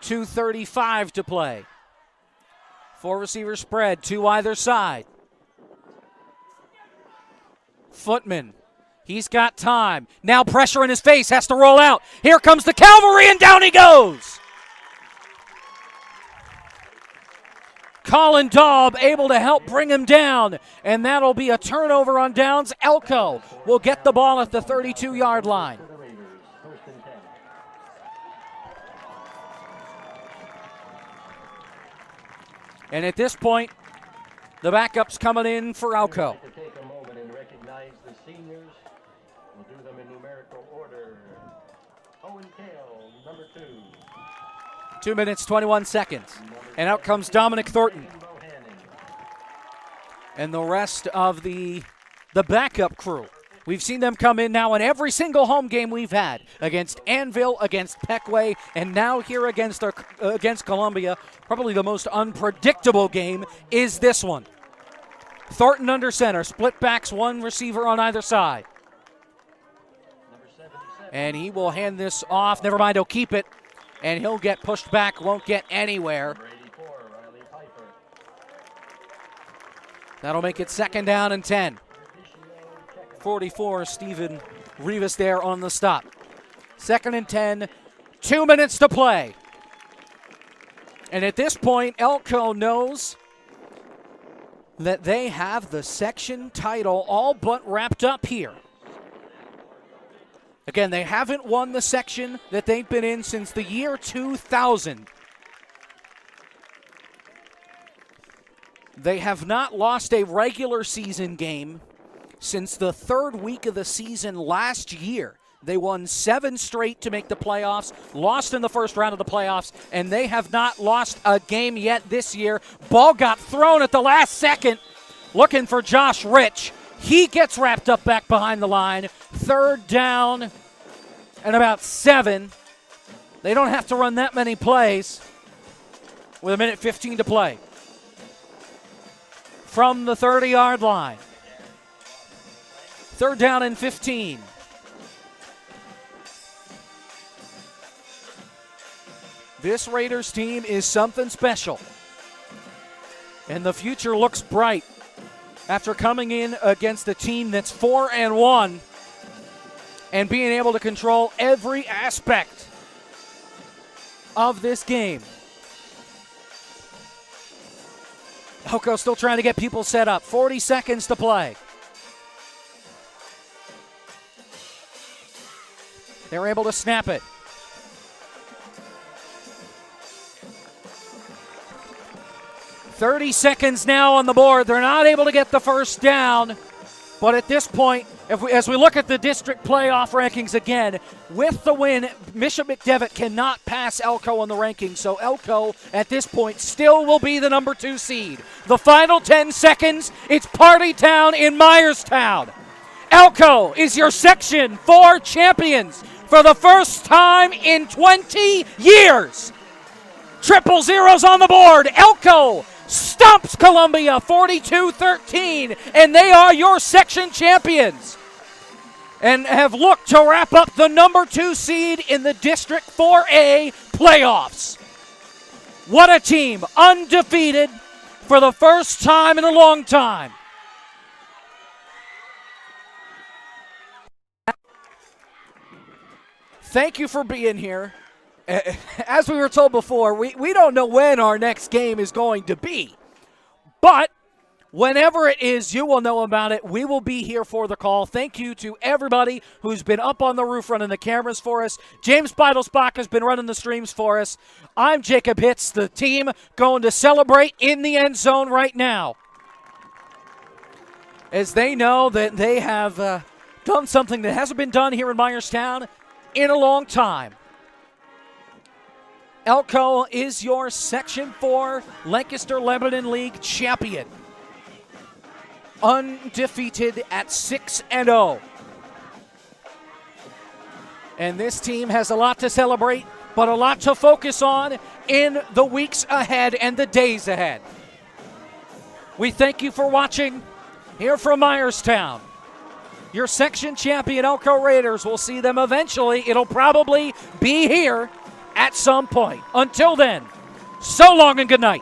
.235 to play. 4 receivers spread, 2 either side. Footman, he's got time. Now pressure in his face, has to roll out. Here comes the cavalry, and down he goes. Colin Daub able to help bring him down, and that'll be a turnover on downs. Elco will get the ball at the 32-yard line. And at this point, the backup's coming in for Elco. Take a moment and recognize the seniors. We'll do them in numerical order. Owen Kale, number 2. 2 minutes, 21 seconds. And out comes Dominic Thornton. And the rest of the backup crew. We've seen them come in now in every single home game we've had, against Anvil, against Peckway, and now here against Columbia. Probably the most unpredictable game is this one. Thornton under center, split backs, 1 receiver on either side. And he will hand this off. Never mind, he'll keep it. And he'll get pushed back, won't get anywhere. That'll make it 2nd down and 10. 44, Stephen Rivas there on the stop. 2nd and 10, 2 minutes to play. And at this point, Elco knows that they have the section title all but wrapped up here. Again, they haven't won the section that they've been in since the year 2000. They have not lost a regular season game since the 3rd week of the season last year. They won 7 straight to make the playoffs, lost in the first round of the playoffs, and they have not lost a game yet this year. Ball got thrown at the last second, looking for Josh Rich. He gets wrapped up back behind the line. 3rd down and about 7. They don't have to run that many plays with 1:15 to play. From the 30-yard line. 3rd down and 15. This Raiders team is something special. And the future looks bright after coming in against a team that's 4-1 and being able to control every aspect of this game. Elco still trying to get people set up. 40 seconds to play. They're able to snap it. .30 seconds now on the board. They're not able to get the first down. But at this point, as we look at the district playoff rankings again, with the win, Bishop McDevitt cannot pass Elco on the rankings. So Elco, at this point, still will be the number 2 seed. The final 10 seconds, it's party town in Myerstown. Elco is your Section 4 champions for the first time in 20 years. Triple zeros on the board. Elco stomps Columbia 42-13, and they are your section champions and have looked to wrap up the number 2 seed in the District 4A playoffs. What a team, undefeated for the first time in a long time. Thank you for being here. As we were told before, we don't know when our next game is going to be. But whenever it is, you will know about it. We will be here for the call. Thank you to everybody who's been up on the roof running the cameras for us. James Beidelsbach has been running the streams for us. I'm Jacob Hitz, the team going to celebrate in the end zone right now, as they know that they have done something that hasn't been done here in Myerstown in a long time. Elco is your Section 4 Lancaster-Lebanon League champion. Undefeated at 6-0. And this team has a lot to celebrate, but a lot to focus on in the weeks ahead and the days ahead. We thank you for watching here from Myerstown. Your section champion Elco Raiders, will see them eventually. It'll probably be here at some point. Until then, so long and good night.